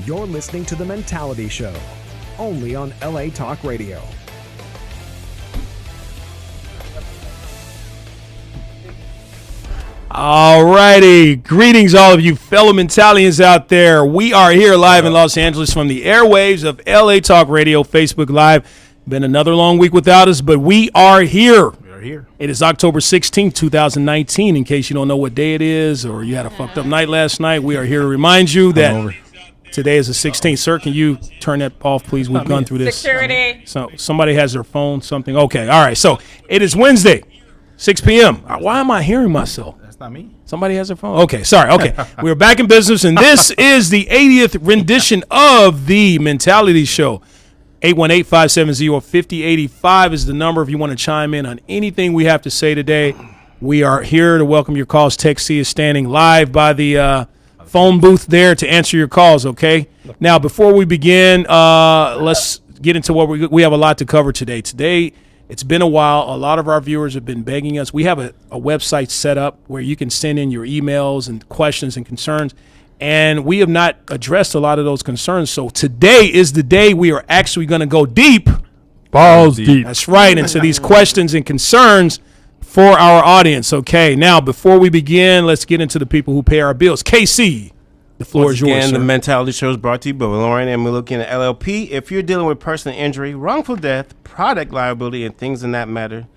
You're listening to The Mentality Show, only on LA Talk Radio. All righty. Greetings, all of you fellow Mentalians out there. We are here live in Los Angeles from the airwaves of LA Talk Radio, Facebook Live. Been another long week without us, but we are here. We are here. It is October 16th, 2019. In case you don't know what day it is or you had a fucked up night last night, we are here to remind you that today is the 16th. Sir, can you turn that off, please? We've gone through this. Security. So somebody has their phone, something. Okay, all right. So it is Wednesday, 6 p.m. Why am I hearing myself? That's not me. Somebody has their phone? Okay, sorry. Okay, we're back in business, and this is the 80th rendition of the Mentality Show. 818-570-5085 is the number if you want to chime in on anything we have to say today. We are here to welcome your calls. Tech C is standing live by the phone booth there to answer your calls, okay? Now, before we begin, let's get into what we have a lot to cover today. Today, it's been a while. A lot of our viewers have been begging us. We have a website set up where you can send in your emails and questions and concerns, and we have not addressed a lot of those concerns. So today is the day we are actually going to go deep. Balls deep. That's right, into these questions and concerns for our audience. Okay, now before we begin, let's get into the people who pay our bills. KC, the floor is yours, Again, sir. the Mentality Show is brought to you by Lauren and Malukian LLP. If you're dealing with personal injury, wrongful death, product liability, and things in that matter,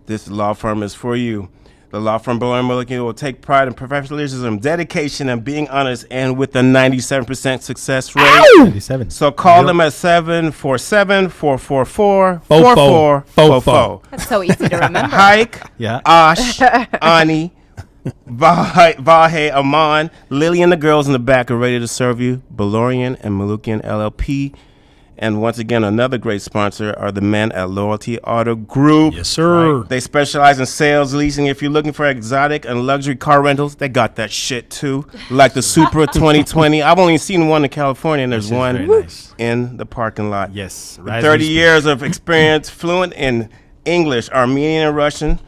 this law firm is for you. The law firm Lauren and Malukian will take pride in professionalism, dedication, and being honest, and with a 97% success rate. 97. So call them at 747-444-4444. That's so easy to remember. Hike, Yeah. Ash, Ani, Vahe, Aman, Lily, and the girls in the back are ready to serve you. Balorian and Malukian LLP. And once again, another great sponsor are the men at Loyalty Auto Group. Yes, sir. Right? They specialize in sales, leasing. If you're looking for exotic and luxury car rentals, they got that shit too. Like the Supra 2020. I've only seen one in California, and there's one very nice. in the parking lot. Yes. 30 years of experience, fluent in English, Armenian, and Russian.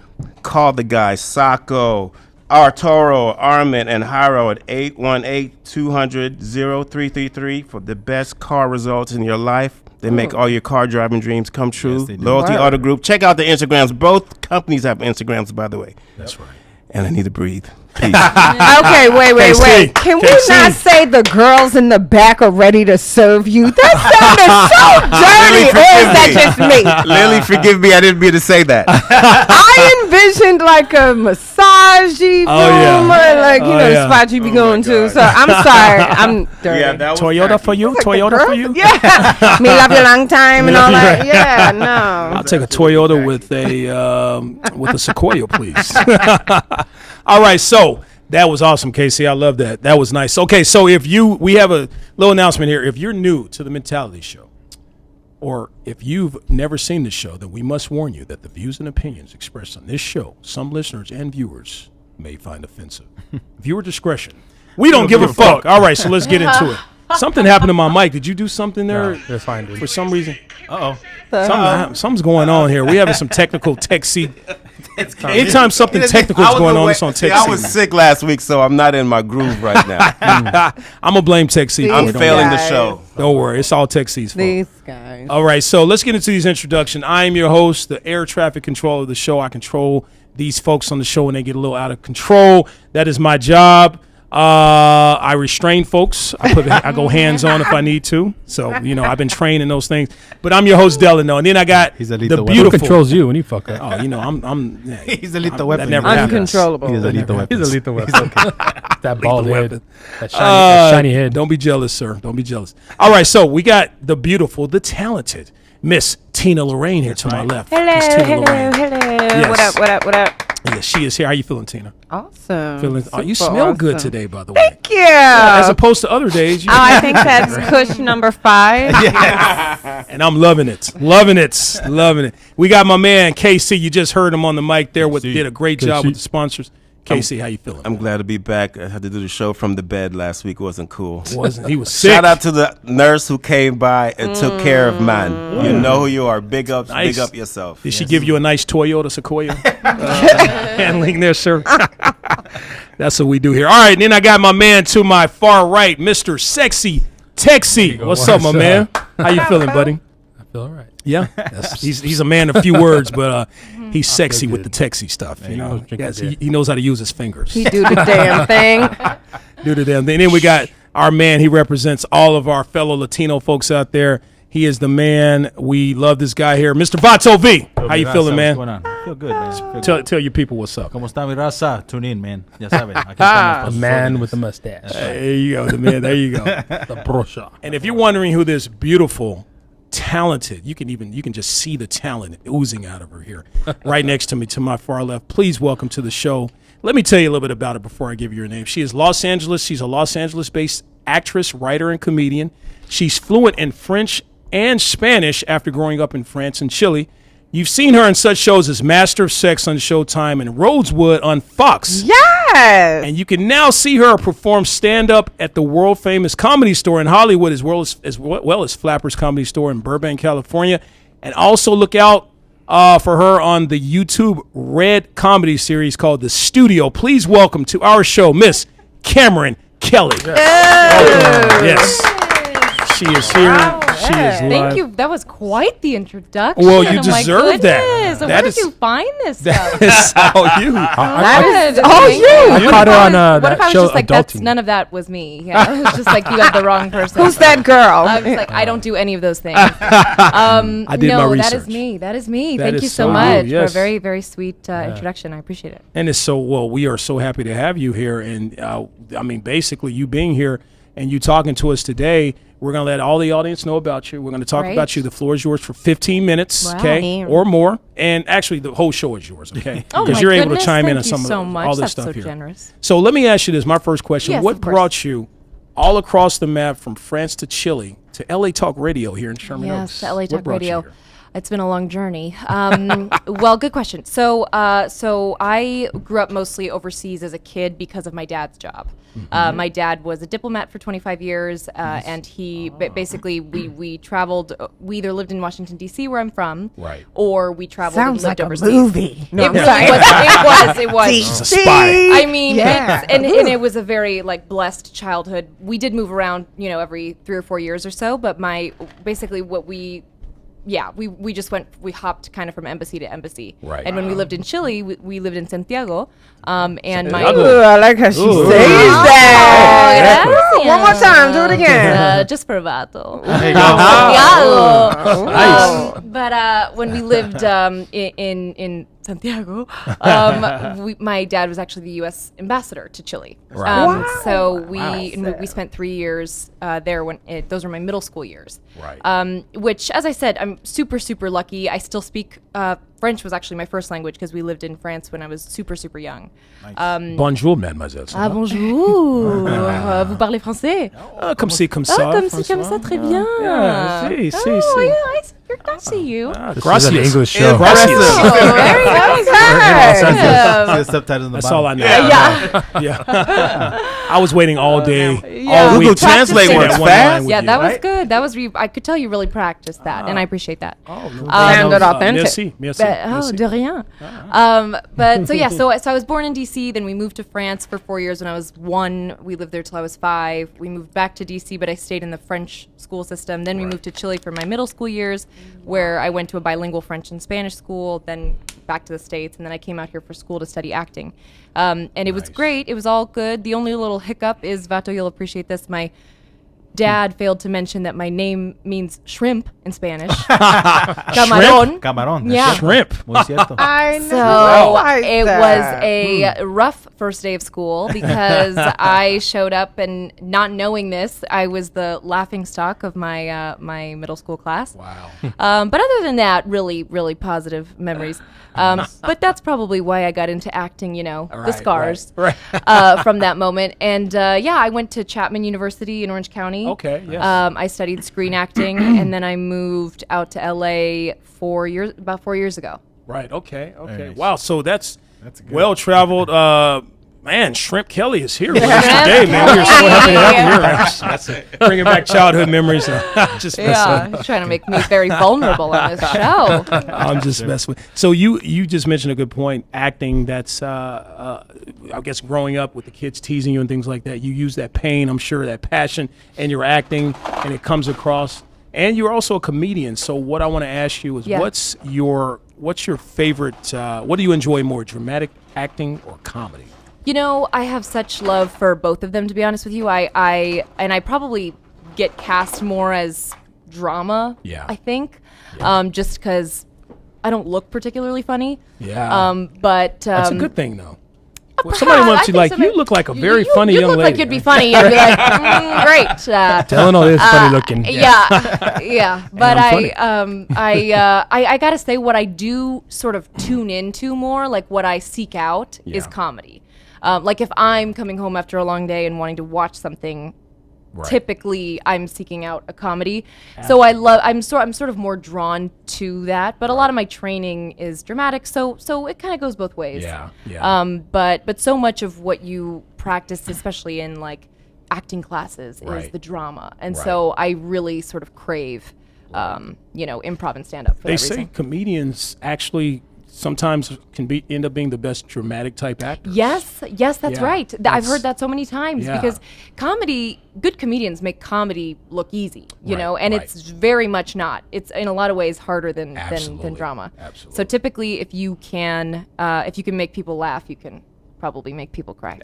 Call the guys, Sako, Arturo, Armin, and Hiro at 818-200-0333 for the best car results in your life. They make all your car driving dreams come true. Yes, they do. Loyalty Wow. Auto Group. Check out the Instagrams. Both companies have Instagrams, by the way. That's right. And I need to breathe. Peace. Okay, wait. KC. Can we KC. not say the girls in the back are ready to serve you? That sounded so dirty. Or is that just me? Lily, forgive me. I didn't mean to say that. I envisioned like a massage room or like, the spot you be going to. So I'm sorry. I'm dirty. Yeah, that was Toyota for you? Like the Toyota for girls? you? Yeah. Me love you long time and all that. Yeah, no. I'll take a Toyota with a Sequoia, please. All right, so that was awesome, Casey. I love that. That was nice. Okay, so we have a little announcement here. If you're new to the Mentality Show, or if you've never seen the show, then we must warn you that the views and opinions expressed on this show, some listeners and viewers may find offensive. Viewer discretion. We don't give a fuck. All right, so let's get into it. Something happened to my mic. Did you do something there? No, they're fine, dude. For some reason? Uh-oh. Something's going on here. We're having some technical tech C. Anytime something technical is going on, it's on Tech C. I was sick last week, so I'm not in my groove right now. I'm going to blame Tech C. I'm These failing the guys. show. Don't worry. It's all Tech C's fault. These guys. All right, so let's get into these introductions. I am your host, the air traffic controller of the show. I control these folks on the show when they get a little out of control. That is my job. I restrain folks. I go hands-on if I need to. So, I've been trained in those things. But I'm your host, Delano. And then I got He's the a lethal weapon. beautiful. Who controls you when you fuck up? Oh, I'm yeah, He's a lethal that weapon. never happens. Uncontrollable. He's a lethal weapon. He's a lethal weapon. That bald weapon. head. That shiny head. Don't be jealous, sir. Don't be jealous. All right, so we got the beautiful, the talented Miss Tina Lorraine here to my left. Miss Tina Lorraine. Yes. What up? Yes, she is here. How you feeling, Tina? Awesome. You Super smell good awesome. today, by the way. Thank you. As opposed to other days. I think that's Kush number 5. And I'm loving it. Loving it. We got my man, KC. You just heard him on the mic there. Did a great job with the sponsors. Casey, how you feeling? I'm glad to be back. I had to do the show from the bed last week. It wasn't cool. He was sick. Shout out to the nurse who came by and took care of man. You know who you are. Big ups. Nice. Big up yourself. Did she give you a nice Toyota Sequoia handling there, sir? That's what we do here. All right, and then I got my man to my far right, Mr. Sexy Texie. What's up, my man? How you feeling, buddy? I feel all right. Yeah, he's a man of few words, but he's sexy with the Texie stuff. You know, yes, he knows how to use his fingers. He do the damn thing. Do the damn thing. And then we got our man. He represents all of our fellow Latino folks out there. He is the man. We love this guy here, Mr. Vato V. How you feeling, man? What's going on? I feel good, man. Tell your people what's up. ¿Cómo está mi raza? Tune in, man. Ya saben. Aquí estamos A con man sus with a órdenes. mustache. There you go, the man. There you go. The brosha. And if you're wondering who this beautiful, talented, you can just see the talent oozing out of her here, right next to me, to my far left. Please welcome to the show. Let me tell you a little bit about her before I give you her name. She is Los Angeles. She's a Los Angeles-based actress, writer, and comedian. She's fluent in French and Spanish after growing up in France and Chile. You've seen her in such shows as Master of Sex on Showtime and Rosewood on Fox. Yes. And you can now see her perform stand-up at the world-famous Comedy Store in Hollywood, as well as Flappers Comedy Store in Burbank, California. And also look out for her on the YouTube Red comedy series called The Studio. Please welcome to our show, Miss Cameron Kelly. Yes. She is here. She is live. Thank you. That was quite the introduction. Well, you Oh, deserve my that. goodness. That Where is- did you find this stuff? It's all you. That is Good. all Thank you. I caught her on What if I that was show, just like, that's Adulting. none of that was me? Yeah, it was just like, you have the wrong person. Who's that girl? I was like, I don't do any of those things. I did no, my that research. is me. That is me. That Thank is you so so you, much for yes. a very, very sweet introduction. I appreciate it. And it's so, well, we are so happy to have you here. And I mean, basically, you being here and you talking to us today, we're going to let all the audience know about you. We're going to talk Great. about you. The floor is yours for 15 minutes, Wow. okay, or more. And actually, the whole show is yours, okay? Oh, Because my you're able to goodness. chime in Thank on some you of so much. all this That's stuff so here. generous. So let me ask you this. My first question, Yes, what of course. brought you all across the map from France to Chile to LA Talk Radio here in Sherman Oaks? Yes, to LA What Talk brought you Radio. here? It's been a long journey. Well, good question. So I grew up mostly overseas as a kid because of my dad's job. My dad was a diplomat for 25 years, and he basically we traveled. We either lived in Washington D.C., where I'm from, Right. or we traveled Sounds and lived like a overseas. movie. No, It I'm really sorry. It was. She's a spy. I mean, Yeah. and it was a very like blessed childhood. We did move around, every 3 or 4 years or so, but basically what we hopped kind of from embassy to embassy. Right. And when we lived in Chile, we lived in Santiago. And my Ooh, I like how she says that. gracias. One more time, do it again. Just for vato. There you go. Santiago. But when we lived in Santiago, my dad was actually the U.S. ambassador to Chile. Right. So we spent 3 years there. Those were my middle school years. Right. Which, as I said, I'm super, super lucky. I still speak French was actually my first language because we lived in France when I was super, super young. Bonjour, mademoiselle. Ah, bonjour. Vous parlez français? Comme si, comme ça. Ah, comme si, comme ça, très bien. Yeah, si, si, Oh, si. yeah, I see you. This is an English show. Gracias. Oh, very good. See the subtitles in the That's bottom. all I know. Yeah. Yeah. I was waiting all day, Yeah. all Google week. to Translate say works that one fast. line with Yeah, you. that was good. That was I could tell you really practiced that, and I appreciate that. Sounded authentic. Merci, merci, But, merci. de rien. But so yeah, so I was born in DC. Then we moved to France for 4 years when I was 1. We lived there till I was 5. We moved back to DC, but I stayed in the French school system. Then we moved to Chile for my middle school years, where I went to a bilingual French and Spanish school. Then back to the States, and then I came out here for school to study acting. And it was great. It was all good. The only little hiccup is, Vato, you'll appreciate this. My dad failed to mention that my name means shrimp in Spanish. Camarón. Camarón. Yeah. Shrimp. Muy cierto. I So realized it that. was a rough first day of school because I showed up and not knowing this, I was the laughing stock of my my middle school class. Wow. But other than that, really, really positive memories. But that's probably why I got into acting, the Right, scars right. from that moment. And I went to Chapman University in Orange County. Okay, yes. I studied screen acting, and then I moved out to LA about 4 years ago. Right. Okay. Okay. Nice. Wow. So that's That's good. well traveled. Man, Shrimp Kelly is here with us today, man. We are so happy to have you here. That's bringing back childhood memories. Just trying to make me very vulnerable on this show. I'm just messing with. So you just mentioned a good point. Acting, that's I guess growing up with the kids teasing you and things like that. You use that pain, I'm sure, that passion, and you're acting, and it comes across. And you're also a comedian. So what I want to ask you is, what's your favorite? What do you enjoy more, dramatic acting or comedy? You know, I have such love for both of them, to be honest with you. I probably get cast more as drama, I think, just because I don't look particularly funny. Yeah. But that's a good thing, though. Well, somebody wants you like, you look like a very funny young lady. You look like you'd be funny. You'd be like, great. Telling all this funny looking. Yeah. But I gotta say, what I do sort of tune into more, like what I seek out, is comedy. Like if I'm coming home after a long day and wanting to watch something, typically I'm seeking out a comedy. Absolutely. So I'm sort of more drawn to that. But a lot of my training is dramatic, so it kind of goes both ways. But so much of what you practice, especially in like acting classes, is the drama, and so I really sort of crave, improv and stand up. They say comedians actually sometimes can end up being the best dramatic type actors. Yes, that's right. I've heard that so many times because good comedians make comedy look easy, you know, and it's very much not. It's in a lot of ways harder than drama. Absolutely. So typically, if you can make people laugh, you can probably make people cry.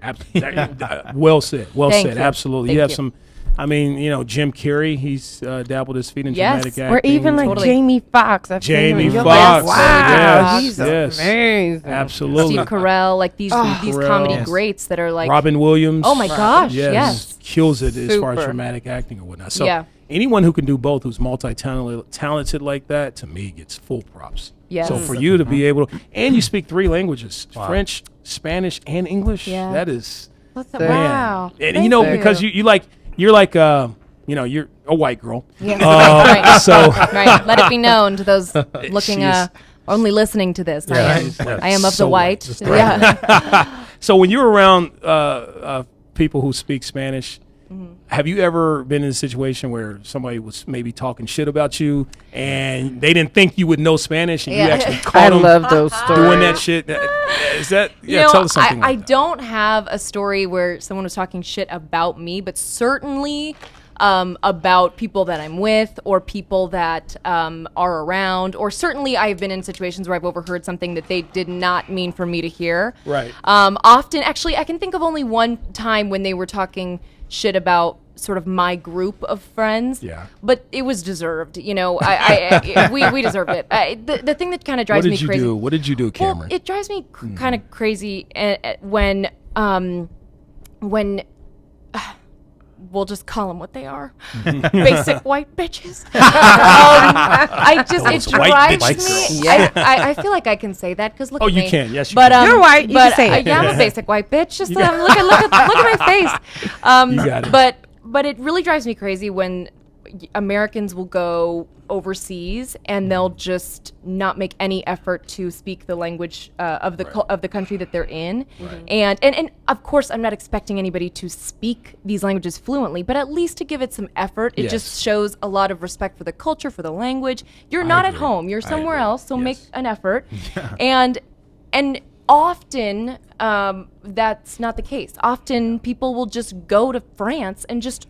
Well said. Thank said. You. Absolutely. Thank you have you. some. I mean, Jim Carrey, he's dabbled his feet in dramatic acting. Or even like Jamie Foxx. Jamie Foxx. Wow, he's amazing. Absolutely. Steve Carell, like these comedy greats that are like Robin Williams. Oh my gosh, yes. Kills it as far as dramatic acting or whatnot. So anyone who can do both, who's multi-talented like that, to me, gets full props. Yes. So for you to be able to, and you speak 3 languages, French, Spanish, and English, that is, wow. And because you're like, you're a white girl. Yeah. So let it be known to those looking, only listening to this. I am of the white. So when you're around people who speak Spanish, have you ever been in a situation where somebody was maybe talking shit about you and they didn't think you would know Spanish and you actually caught them? I love those stories. Doing that shit. Is that, tell us something I like that. don't have a story where someone was talking shit about me, but certainly about people that I'm with or people that are around, or certainly I've been in situations where I've overheard something that they did not mean for me to hear. Right. Often, actually, I can think of only one time when they were talking shit about sort of my group of friends. Yeah. But it was deserved. We deserved it. The thing that kind of drives me crazy. What did you do, Cameron? Well, it drives me kind of crazy when we'll just call them what they are. Basic white bitches. It drives me. I feel like I can say that because look at me. Oh, you can. Yes, you can. You're white. You can say it. Yeah, I'm a basic white bitch. Just look at my face. You got it. But it really drives me crazy when Americans will go overseas and they'll just not make any effort to speak the language of the country that they're in. Right. And of course, I'm not expecting anybody to speak these languages fluently, but at least to give it some effort. It just shows a lot of respect for the culture, for the language. You're not at home. You're somewhere else, so make an effort. Yeah. And often that's not the case. Often people will just go to France and just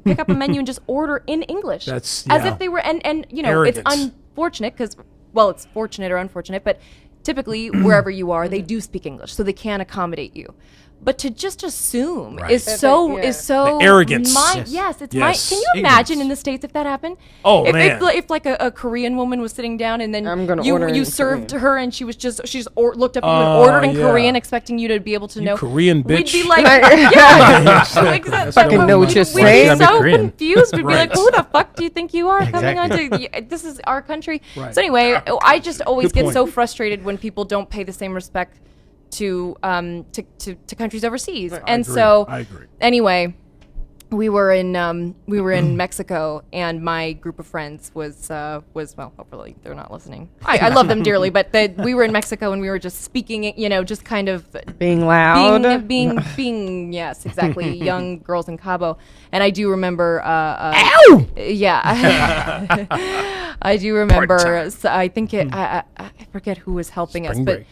pick up a menu and just order in English. As if they were, and arrogance. It's unfortunate because, well, it's fortunate or unfortunate, but typically wherever you are, they do speak English, so they can accommodate you. But to just assume is so the arrogance. It's my. Can you imagine in the States if that happened? Oh, man! If like a Korean woman was sitting down and then you served her and she just looked up at you and ordered in Korean, expecting you to be able to know Korean bitch. We'd be like, fucking know what you're saying. We'd be so confused. We'd be like, who the fuck do you think you are coming onto? This is our country. Right. So anyway, I just always get so frustrated when people don't pay the same respect to countries overseas. I agree. Anyway, we were in Mexico, and my group of friends was well, hopefully they're not listening. I love them dearly, but we were in Mexico and we were just speaking, just kind of being loud, being yes, exactly, young girls in Cabo. And I do remember, yeah, I do remember. So I think I forget who was helping us, but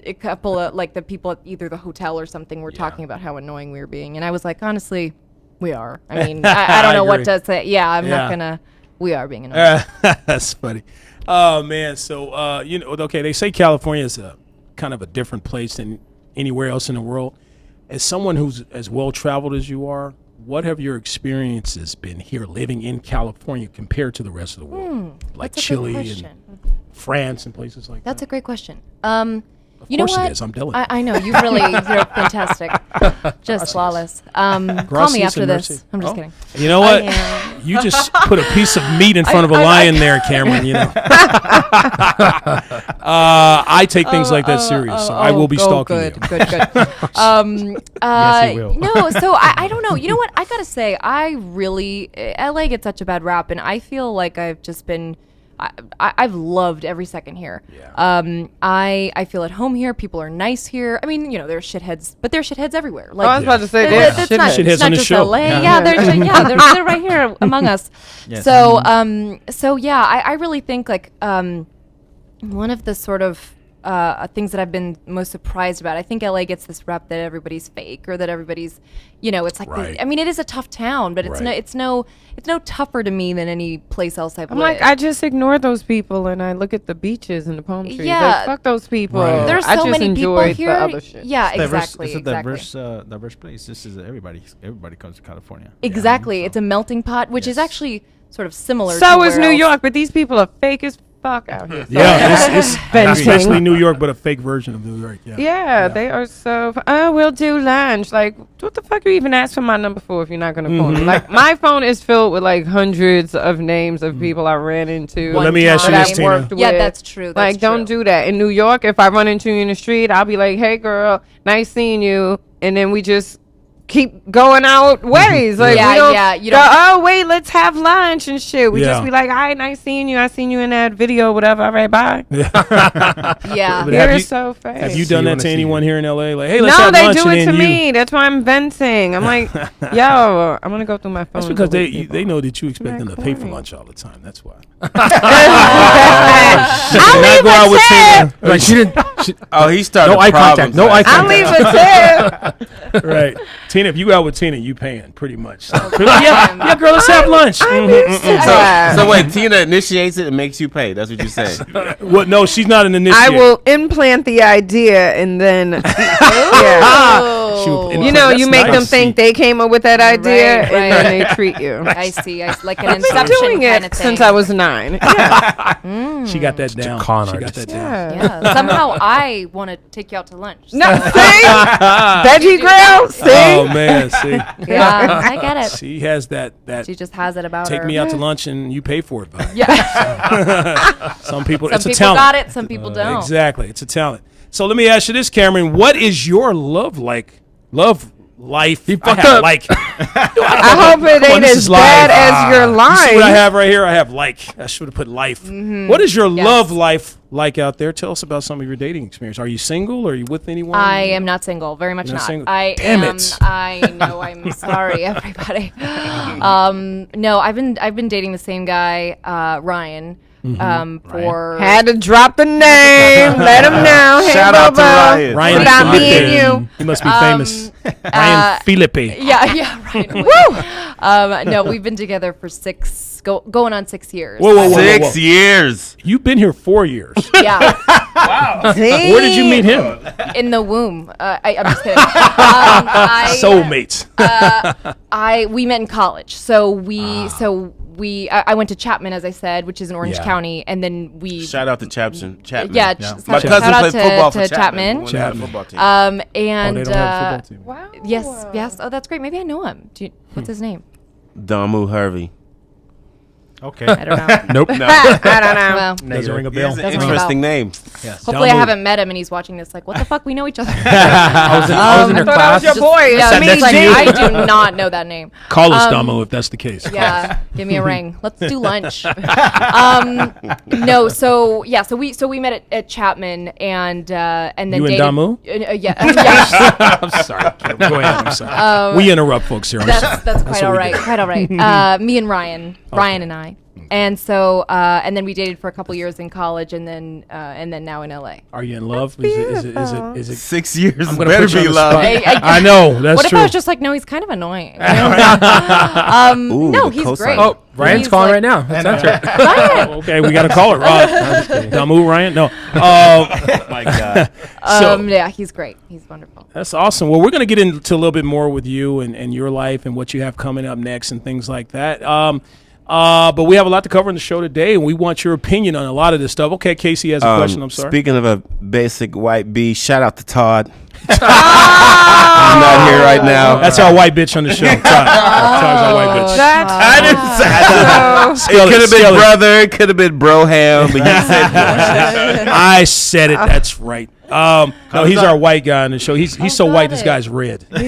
a couple of the people at either the hotel or something were talking about how annoying we were being, and I was like, honestly. We are. I mean, I don't know what to say. Yeah, I'm not gonna. We are being annoying. That's funny. Oh man. So okay. They say California is a kind of a different place than anywhere else in the world. As someone who's as well traveled as you are, what have your experiences been here living in California compared to the rest of the world, like Chile and France and places like that? That's a great question. Of course it is. I'm telling you. I know. You're fantastic. Just flawless. Call me after this. I'm just kidding. You know what? You just put a piece of meat in front of a lion there, Cameron. I take things like that serious. So I will be stalking you. Good. Yes, you will. No, so I don't know. You know what? I got to say, LA gets such a bad rap, and I feel like I've just been... I've loved every second here. Yeah. I feel at home here. People are nice here. I mean, there's shitheads, but there's shitheads everywhere. Like, I was about to say it's not shitheads on the just show. LA. Yeah, they're right here among us. Yes. So yeah, I really think one of the sort of things that I've been most surprised about. I think LA gets this rep that everybody's fake or that everybody's, it's like, right. It is a tough town, but it's no tougher to me than any place else I've lived. Like, I just ignore those people and I look at the beaches and the palm trees. Yeah. Like, fuck those people. Right. There's I so just many people enjoyed here. the other shit. Yeah, It's exactly. It's a diverse place. This is everybody comes to California. Exactly. Yeah, It's a melting pot, which is actually sort of similar. So to is where New else. York, but these people are fake as fuck out here. Yeah, it's Venting. especially New York, but a fake version of New York. Yeah, they are so. We'll do lunch. Like, what the fuck you even ask for my number for if you're not gonna phone me? Like, my phone is filled with like hundreds of names of people I ran into. Well, let me ask you that this, I worked Tina. Yeah, with. that's true. Like, don't do that. In New York, if I run into you in the street, I'll be like, "Hey, girl, nice seeing you," and then we just keep going out ways. Like, Yeah, we don't yeah, you go, don't- oh, wait, let's have lunch and shit. We Yeah. just be like, all right, nice seeing you. I seen you in that video, whatever. All right, bye. Yeah. But You're have you- so fake. Have you See done you that when I to see anyone you. here in LA? Like, hey, let's No, have they lunch, do and it to then you. me. That's why I'm venting. I'm like, yo, I'm gonna go through my phone. That's and because delete people. they know that you expect them to pay for corny. lunch all the time. That's why. I'll leave go out a with tip. Like she didn't. Oh, he started No eye problems. contact. No eye I'll contact. leave a tip. Right, Tina. If you go out with Tina, you paying pretty much. Yeah, girl, let's have lunch. I'm used to So, that. so wait, Tina initiates it and makes you pay. That's what you're saying. What? No, she's not an initiator. I will implant the idea and then, yeah. She will You know, That's you make them nice. think they came up with that idea, Right, and then they treat you. I see. Like an I've been inception doing kind it of thing. since I was 9. Yeah. She got that down. con She got artist. that down. Yeah. Somehow I want to take you out to lunch. No, see? Veggie grill? See? Oh man, see, Yeah, I get it. she has that. She just has it about Take her. me out to lunch and you pay for it. Vibe. Yeah. Some people, Some it's a people talent. got it. Some people don't. Exactly, it's a talent. So let me ask you this, Cameron. What is your love like? Love life? He fucked up. Like, I hope it Come on, ain't this as is bad live. as your you see what I line. have right here? I have like. I should have put life. What is your Yes. love life like out there? Tell us about some of your dating experience. Are you single? Or are you with anyone? I am not single. Very much You're not not. single? I Damn am. it. I know. I'm sorry, everybody. No, I've been dating the same guy, Ryan. For Had to drop the name. Let him know. Hey, Shout out to Bobo. Ryan. Ryan Without Felipe. me and you. He must be famous. Ryan Felipe. yeah, right. No, we've been together for going on 6 years. Whoa. 6 years. You've been here 4 years. Yeah, Where did you meet him? in the womb. I'm just kidding. Soulmates. We met in college, so I went to Chapman, as I said, which is in Orange Yeah. County, and then we Shout out to Chapman. yeah. My Shout cousin out played to football for Chapman. Chapman. He won the football team. Oh, And they don't have a football team. Wow. yes. Oh, that's great. Maybe I know him. What's his name? Damu Harvey. Okay. I don't know. Nope. No. I don't know. Well, Doesn't ring a He bell. has an Doesn't ring a interesting name. Yes. hopefully I Damu. haven't met him and he's watching this. Like, what the fuck? We know each other. I was in I her thought class. that was your boy. Yeah, Sat me next to too. you. I do not know that name. Call us Damo if that's the case. Yeah, give me a ring. Let's do lunch. No, so we met at Chapman and then You and dated. Damu? Yeah, yeah. I'm sorry. Kim. Go ahead. I'm sorry. We interrupt folks here. I'm sorry. That's quite all what we right. do. Quite all right. Me and Ryan, Ryan and I, and so and then we dated for a couple years in college, and then now in LA. Are you in love? Is it 6 years. I'm gonna Better put you on be the love. spot. I know. That's What if true. I was just like, no, he's kind of annoying. Ooh, No, the he's cosign. great. Oh, Ryan's He's calling like- right now. That's answer. Ryan. Okay, we got to call it. Damu Ryan? No. My God. So- He's great. He's wonderful. That's awesome. Well, we're going to get into a little bit more with you and your life and what you have coming up next and things like that. But we have a lot to cover in the show today, and we want your opinion on a lot of this stuff. Okay, Casey has a question. I'm sorry. Speaking of a basic white bee, shout out to Todd. He's not here right now. That's our white bitch on the show. Todd's our white bitch. That's I didn't say it. Could have been brother. It could have been broham. But you said I said it. That's right. No, he's our white guy on the show. He's so got white. This it. guy's red. Oh,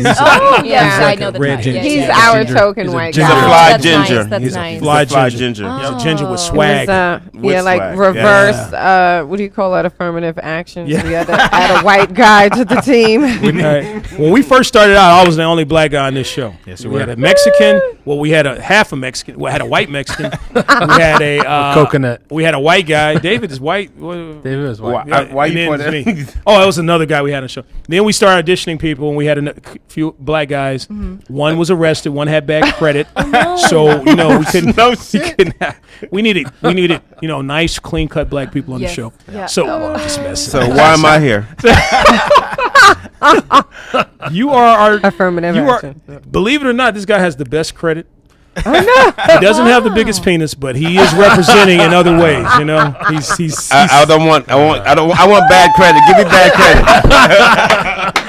yeah, like I know a the red type. ginger. Yeah, He's yeah. our ginger. token He's a white ginger. He's a guy. fly That's ginger. nice, that's He's nice. a Fly fly ginger. ginger. He's a ginger with It swag. was, With like swag, reverse. What do you call that? Affirmative action. Yeah. So we had to add a white guy to the team. When we first started out, I was the only black guy on this show. Yes, you we were. had a Mexican. Well, we had a half a Mexican. We had a white Mexican. We had a Coconut. We had a white guy. David is white. David was Why, white. why And you then pointing me. at Oh, it was another guy we had on the show. Then we started auditioning people, and we had a few black guys. One was arrested. One had bad credit. So we couldn't. No we shit. couldn't we needed nice, clean cut black people on Yes. the show. Yeah. So just messing. So why am I here? You are our Affirmative You are, action. believe it or not, this guy has the best credit. He doesn't have the biggest penis, but he is representing in other ways. He's I want bad credit. Give me bad credit.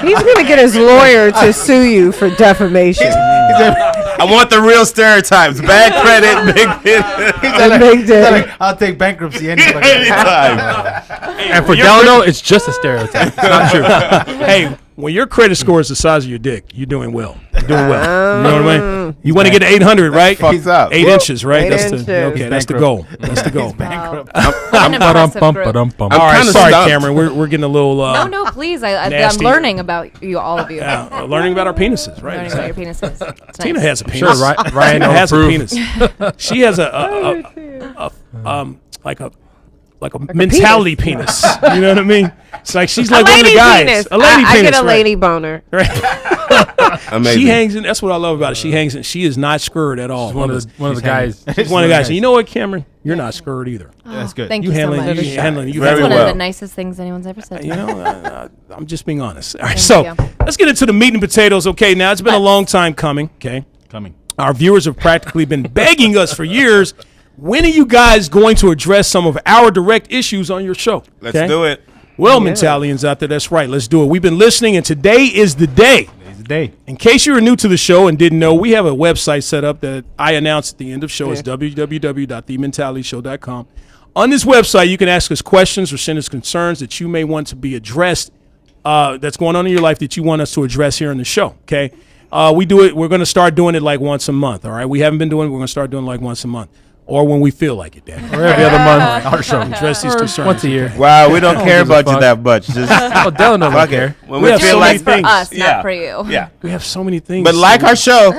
He's gonna get his lawyer to sue you for defamation. I want the real stereotypes. Bad credit, big penis. A big dick. I'll take bankruptcy anytime. And for Delano, it's just a stereotype. It's not true. hey, when your credit score is the size of your dick, you're doing well. You're doing well. You know what I mean? You want to get to 800, right? He's up. 8 inches, right? 8 That's inches. okay. That's the goal. That's the goal. An impressive group. All right, kinda sorry, stumped. Cameron. We're getting a little No, please. I'm nasty. learning about you, all of you. learning about our penises, right? Learning about your penises. It's Tina nice. has a penis. Sure, Ryan Tina will has a approve. penis. She has like a mentality penis. You know what I mean? It's like she's like one of the guys. penis. A lady I penis. get a right. lady boner. Amazing. She hangs in. That's what I love about it. She hangs in. She is not scurred at all. One of the guys. She's one of the guys. And you know what, Cameron? You're not scurred either. That's good. Thank You you so handling. much. You handling. You Very That's one handling. well. of the nicest things anyone's ever said. You know, I'm just being honest. All right, Thank so you. let's get into the meat and potatoes. Okay, now it's been a long time coming. Okay, Coming. our viewers have practically been begging us for years. When are you guys going to address some of our direct issues on your show? Let's do it. Well, Mentalians out there, that's right. Let's do it. We've been listening, and today is the day. Today's the day. In case you were new to the show and didn't know, we have a website set up that I announced at the end of the show. It's www.thementalityshow.com. On this website, you can ask us questions or send us concerns that you may want to be addressed that's going on in your life that you want us to address here on the show, okay? We do it. We're going to start doing it like once a month, all right? We haven't been doing it. We're going to start doing it like once a month. Or when we feel like it, Dan. Or every other month. Our show. Address these concerns. Once a year. Wow, we don't care gives a about you fuck. that much. Just Oh, Delano don't fuck care. it. When We we have feel so like many things. For us, Yeah. not for you. yeah. We have so many things. But like our show,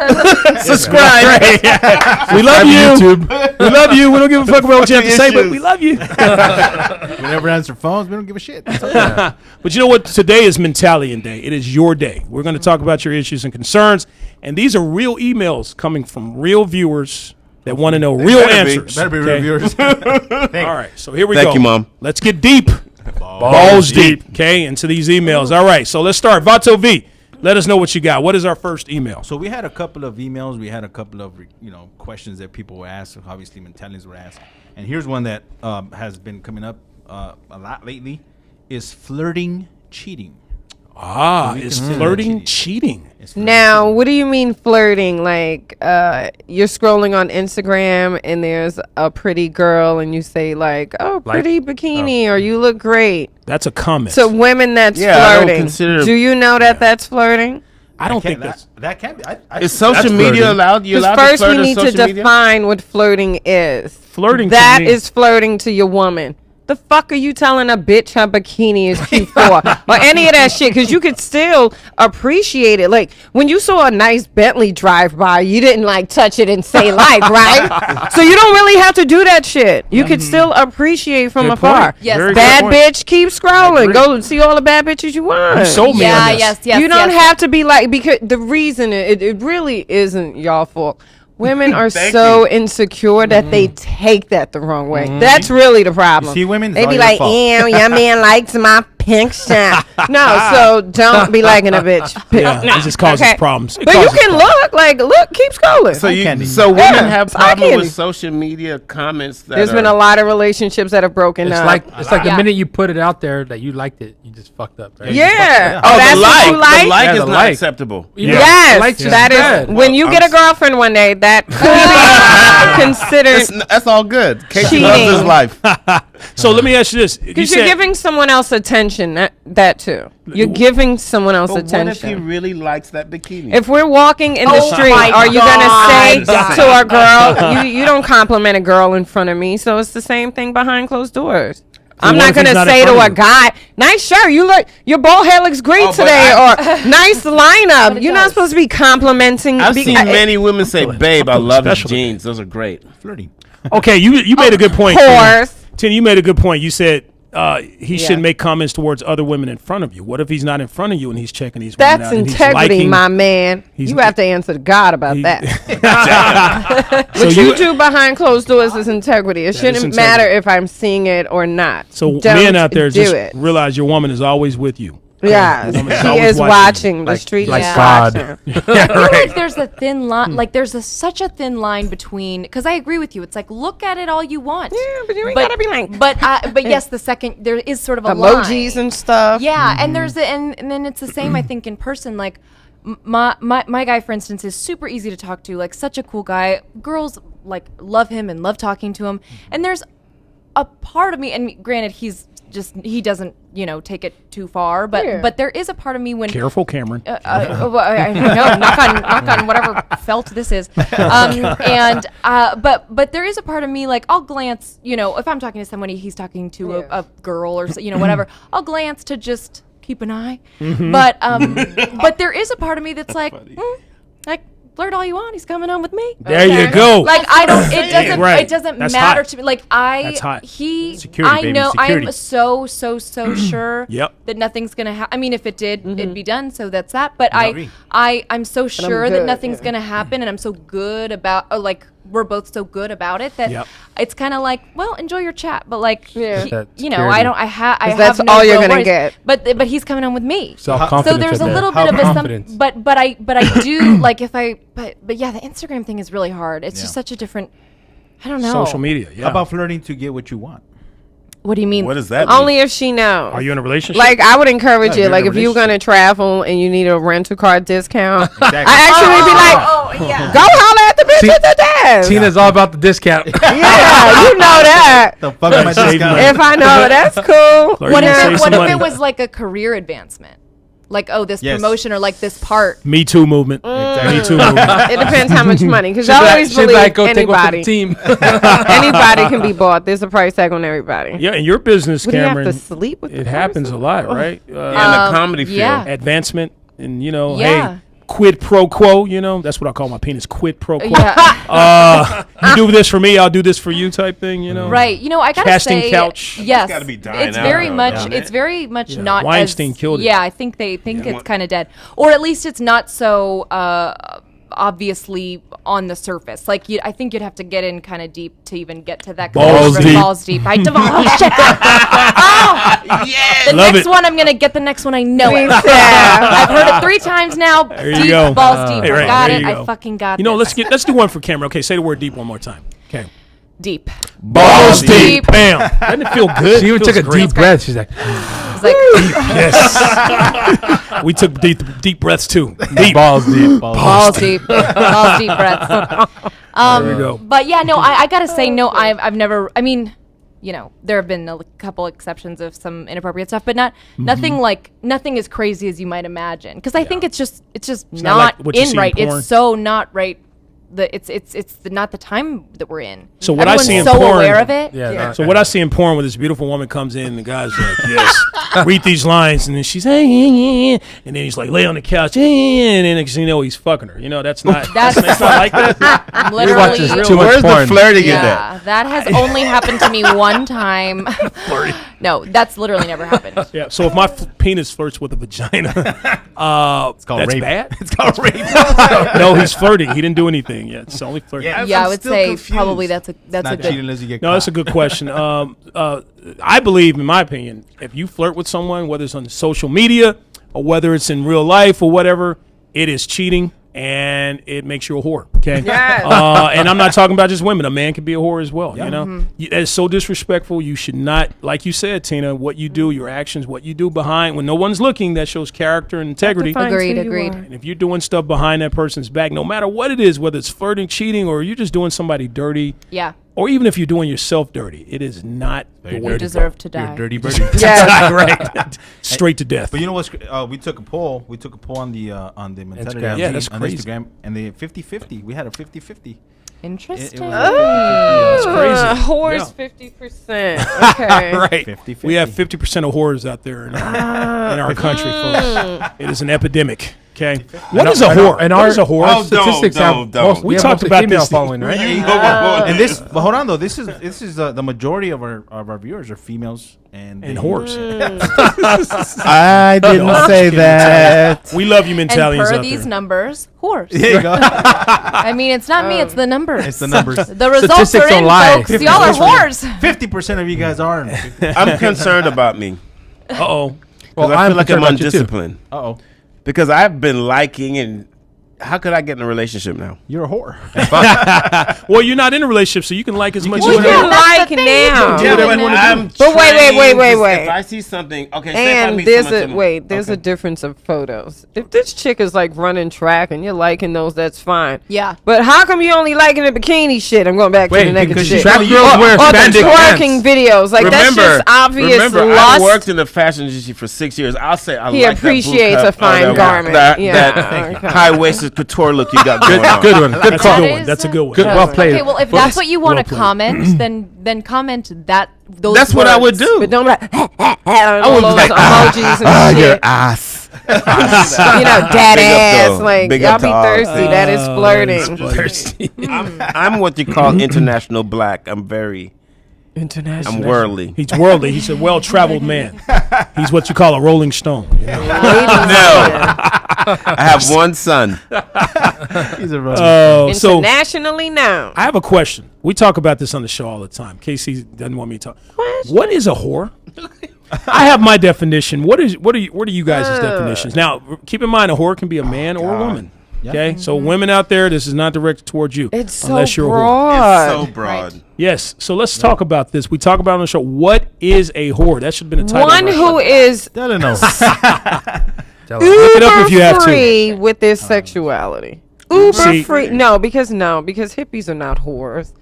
subscribe. We love you. YouTube. We love you. We don't give a fuck about what you have to say, but Issues. we love you. We never answer phones. We don't give a shit. But you know what? Today is Mentalian Day. It is your day. We're going to talk about your issues and concerns. And these are real emails coming from real viewers that want to know real better be. answers. Better be okay? reviewers. All right. So here we go. Thank you, Mom. Let's get deep. Balls deep. Okay. Into these emails. All right. So let's start. Vato V, let us know what you got. What is our first email? So we had a couple of emails. We had a couple of questions that people were asked. Obviously, mentalities were asked. And here's one that has been coming up a lot lately: is flirting cheating? Is flirting cheating? Now, what do you mean flirting? Like, you're scrolling on Instagram and there's a pretty girl and you say like, "Oh, pretty bikini," or "You look great." That's a comment. So women, that's I don't flirting. consider- Do you know that that's flirting? I don't think that's. that can't be. Is social media allowed? You Because allowed to first flirt we on need to social media? define what flirting is. Flirting to That me- is flirting to your woman. The fuck are you telling a bitch her bikini is cute for? Or any of that shit? Because you could still appreciate it. Like, when you saw a nice Bentley drive by, you didn't, like, touch it and say like, right? So you don't really have to do that shit. You could still appreciate from Good afar. point. Yes. Very Bad good point. bitch, keep scrolling. Go see all the bad bitches you want. You sold me Yeah, on this. yes. You don't have to be like, because the reason it really isn't y'all fault. Women are Thank so you. insecure that they take that the wrong way. That's really the problem. You see, women, it's they all be your like, fault. "Ew, your man likes my pink shirt." No, so don't be liking a bitch. Yeah, it just causes Okay. problems. It But you causes can look, keep scrolling. So candy. women Yeah, have it's eye problem candy. with social media comments. That There's been a lot of relationships that have broken It's up. like the Yeah. minute you put it out there that you liked it, you just fucked up. Right? yeah. Oh, that's the what you like. like. The like Yeah, is the not like. acceptable. Yeah. Yes, Likes just that is bad. when you get a girlfriend one day. That could be considered That's all good. Casey loves his Cheating. life. So let me ask you this: because you're giving someone else attention. That too. You're giving someone else But what if he attention. really likes that bikini? If we're walking in the street, my are you gonna say God. to a girl, you don't compliment a girl in front of me? So it's the same thing behind closed doors. I'm what not if he's gonna not in say to front a of you? guy, "Nice shirt. You look, your bald head looks great but today," or "Nice lineup." it You're not does. supposed to be complimenting. I've seen many women say, "Babe, I love your Special jeans. Those are great." Flirting. Okay, you made a good point. Horse. Tin, you made a good point. You said he Yeah. shouldn't make comments towards other women in front of you. What if he's not in front of you and he's checking these women That's out and he's integrity, liking- my man. he's- You have to answer to God about he- that. So What you do behind closed doors is integrity. It is shouldn't integrity. matter if I'm seeing it or not. So Don't men out there, do just it. realize your woman is always with you. Yeah, The woman is she always is watching watching. The street like is God. watching. I feel like there's a thin line. Like there's such a thin line between. Because I agree with you. It's like look at it all you want. Yeah, but you ain't gotta be like But yes, the second there is sort of a emojis line. and stuff. Yeah, and there's and then it's the same. I think in person, like my guy, for instance, is super easy to talk to. Like such a cool guy. Girls like love him and love talking to him. And there's a part of me, and granted, he doesn't take it too far, but Yeah. but there is a part of me when Careful, Cameron. well, I know, knock on whatever felt this is. But there is a part of me, like, I'll glance, if I'm talking to somebody, he's talking to a girl or, whatever, I'll glance to just keep an eye. But there is a part of me that's like, like, flirt all you want. He's coming home with me. There you go. Like I don't. It doesn't. Right. It doesn't That's matter hot. to me. Like That's hot. Security, I baby, know. security. I'm so sure. Yep. That nothing's gonna happen. I mean, if it did, it'd be done. So that's that. But agree. I'm so sure that good, nothing's yeah. gonna happen, and I'm so good about. Like we're both so good about it that Yep. it's kind of like, well, enjoy your chat, but like, Yeah. That I don't. I 'Cause have. that's no all you're real gonna worries. get. But he's coming home with me. Self-confidence. So there's a right little there. bit of a Confidence. but I do like if I but yeah, the Instagram thing is really hard. It's just Yeah. such a different. I don't know. Social media. Yeah. How about flirting to get what you want? What do you mean? What does that mean? Only if she knows. Are you in a relationship? Like, I would encourage Yeah, you, you're like, in a if you're going to travel and you need a rental car discount, Exactly. I actually be like, go holler at the bitch at the desk. Tina's all about the discount. Yeah, you know that. The fuck am I Save discount? money. If I know, that's cool. Flirt What and if save it, some what if money. it was like a career advancement? Like, oh, this Yes. promotion or like this part. Me Too movement. Me Too movement. It depends how much money, because I always She's believe like, go take one for the anybody, team. anybody can be bought. There's a price tag on everybody. Yeah, in your business, Would you Cameron, have to sleep with it the happens a person? lot, right? in the comedy field. yeah. Advancement and, Yeah. hey, quid pro quo, that's what I call my penis, quid pro quo. Yeah. You do this for me, I'll do this for you type thing, Right. I gotta Casting say, couch. yes, gotta be dying it's out very now, much. doesn't It's it? very much Yeah. not. Weinstein as, killed it. Yeah, I think they think Yeah, it's kind of dead, or at least it's not so obviously on the surface. Like I think you'd have to get in kind of deep to even get to that. Balls deep. Balls deep. Oh shit! Oh, Yeah. the Love next it. one I'm gonna get. The next one I know it. Yeah. I've heard it 3 times now. There you deep, go. balls deep. Hey, right, I got there it. you I go. fucking got it. Let's do one for Cameron. Okay, say the word deep one more time. Okay. deep. Balls deep. Bam. Doesn't it feel good? She even Feels took a great. deep breath. She's like, was like, Yes. We took deep breaths too. Deep. Balls deep. balls deep breaths. There we go. But yeah, no, I gotta say, no, I've never. I mean, you know, there have been a couple exceptions of some inappropriate stuff, but nothing as crazy as you might imagine. Because I think it's just not like what you see in right. porn. It's so not right. It's not the time that we're in. So what I Everyone's see in so porn, aware of it. Yeah. So what I see in porn, when this beautiful woman comes in, and the guy's like, "Yes, read these lines," and then she's, and then he's like, "Lay on the couch," and then next thing you know, he's fucking her. You know, that's not That's not like that. I'm You're literally. watching too much Where's the porn. flirting in Yeah, that? that has only happened to me one time. No, that's literally never happened. Yeah. So if my penis flirts with a vagina, It's called that's rape. bad. It's called rape. No, he's flirting. He didn't do anything yet. It's only flirting. Yeah, I would still say confused. probably that's a Not good. cheating unless you get No, caught. that's a good question. I believe, in my opinion, if you flirt with someone, whether it's on social media or whether it's in real life or whatever, it is cheating and it makes you a whore. Okay. Yes. And I'm not talking about just women. A man can be a whore as well. You know, That's so disrespectful. You should not, like you said, Tina, what you do, your actions, what you do behind when no one's looking, that shows character and integrity. Agreed. And if you're doing stuff behind that person's back, no matter what it is, whether it's flirting, cheating, or you're just doing somebody dirty, Yeah, or even if you're doing yourself dirty, it is not the way you to deserve to You're die. a dirty birdie. Yes. right. Straight to death. But you know what's we took a poll. We took a poll on the mentality. Instagram. Yeah, that's on crazy. Instagram, and the 50-50. We had a 50-50. Interesting. That's crazy. Whores 50%. Okay. Right. 50-50. We have 50% of whores out there in our country, folks. It is an epidemic. Okay. What is a whore? And What our is a whore? Oh, statistics don't. have most, We have talked mostly about female this thing. following, right? And this, but hold on though. This is the majority of our viewers are females and whores. I didn't say that. We love you, And mentalians per out these there. numbers, whores. There you go. I mean, it's not me; it's the numbers. It's the numbers. The results are Statistics don't in, lie. folks. Y'all are whores. 50% of you guys are. I'm concerned about me. Uh-oh. Because I feel like I'm undisciplined. Uh-oh. Because I've been liking, and how could I get in a relationship now? You're a whore. Well, you're not in a relationship, so you can like as much as Well, you you want. like the thing. now. Do whatever you wanna I'm But wait. trained. If I see something, okay, say if I And meet there's someone, there's a difference of photos. If this chick is like running track and you're liking those, that's fine. Yeah. But how come you only liking the bikini shit? I'm going back to the naked because shit. track girls wear Or the spandex twerking pants. videos. Like that's just obvious remember, lust. I worked in the fashion industry for 6 years. I'll say I He like appreciates that boot cut, a fine that, garment. That, Yeah, that okay. high-waisted couture look you got going on. Good one. Good That's call. a good one. That's a good one. Good. Well played. Okay, well, if that's what you want to comment, then comment that. Those That's what I would words. do. But don't like all those like, emojis and shit. ass. You know, dad Big up, ass. though. Like Big y'all up be to all. thirsty. That is flirting. Thirsty. I'm what you call international black. I'm International. worldly. He's worldly. He's a well-traveled man. He's what you call a rolling stone. You know? I have one son. He's a rose. So Internationally now. I have a question. We talk about this on the show all the time. Casey doesn't want me to talk. What is a whore? I have my definition. What are you guys' definitions? Now, keep in mind, a whore can be a man or a woman. Okay, so women out there, this is not directed towards you. It's so unless you're a whore. broad. It's so broad. Right. Yes. So let's talk about this. We talk about it on the show. What is a whore? That should have been a title. One of our who show. is I don't know. Look it up if you have to. free with their sexuality. Uber See- free. No, because hippies are not whores.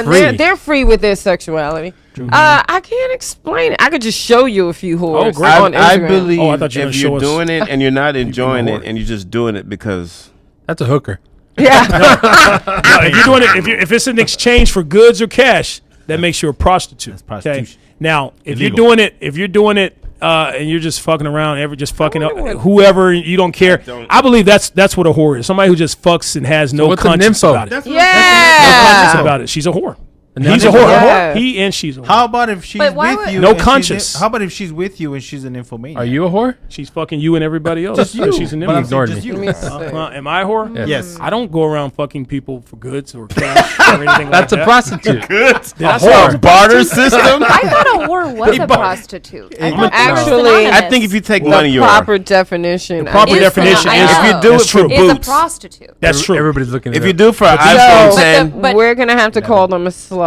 Free. They're free with their sexuality. I can't explain it. I could just show you a few whores great. on I Instagram. believe Oh, I thought you were if gonna show you're us doing it and you're not enjoying whore. it and you're just doing it because That's a hooker. Yeah. No, if you're doing it, if it's in exchange for goods or cash, that makes you a prostitute. That's prostitution. Okay? Now, if Illegal. you're doing it, and you're just fucking around, just fucking up wonder what- whoever, you don't care. don't- I believe that's what a whore is. Somebody who just fucks and has no what's a conscience nympho? about it. No Yeah. conscience about it. She's a whore. nympho. He's a whore. Yeah. He and she's a whore. How about if she's But why with would- you? No and she's conscience. How about if she's with you and she's an infomaniac? Are you a whore? She's fucking you and everybody else. Just you. She's an But I'm nympho. ignored just me. you. Let me see. Am I a whore? Yeah. Yes. I don't go around fucking people for goods or cash or anything That's like a that. prostitute. That's a barter system. I thought a whore was a prostitute. I thought they were Actually, synonymous. I think if you take The money, you're proper definition. proper Is definition I is know. if you do That's it for true. is a boots. prostitute. That's true. Everybody's looking. If it you up. do it for an So- iPhone But 10, the- but- we're gonna have to call them a slut.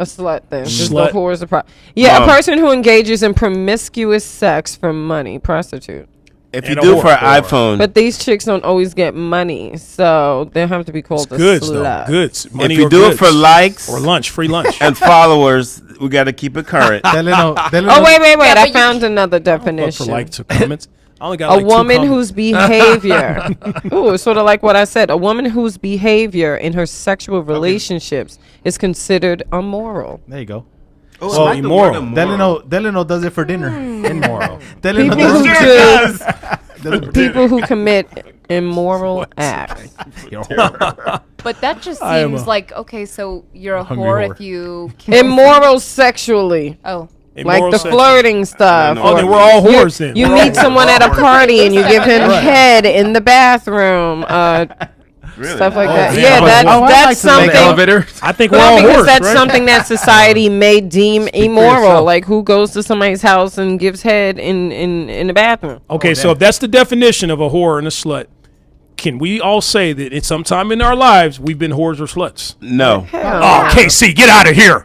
A slut then. Just Slut. the whore is a a person who engages in promiscuous sex for money, prostitute. If you And a do whore. for an iPhone, But these chicks don't always get money, so they have to be called a Goods though. slut. Goods. Money if you or do goods. it for likes or lunch, free lunch. and followers, we got to keep it current. Oh, wait. Yeah, I but you found another Look for definition. likes or comments. I only got A like 2 woman comments. whose behavior, ooh, it's sort of like what I said. A woman whose behavior in her sexual relationships is considered immoral. There you go. Oh, So I like the immoral. word Delano does it for dinner. Immoral. People who does People who commit immoral acts. But that just I am seems a like, okay, so you're a hungry whore whore. if you kill Immoral sexually. Oh. Immoral Like the sex. flirting stuff. Oh, then or we're all you- whores then. You We're all meet someone at a party and you give him Right. head in the bathroom. Really? Stuff like that. man. Yeah, Oh, that's I like that's to make something. Elevator. I think we're Well, all because whores, that's right? something that society may deem immoral. yourself. Like who goes to somebody's house and gives head in the bathroom? Okay, so if that's the definition of a whore and a slut, can we all say that at some time in our lives we've been whores or sluts? No. Oh, KC, get out of here!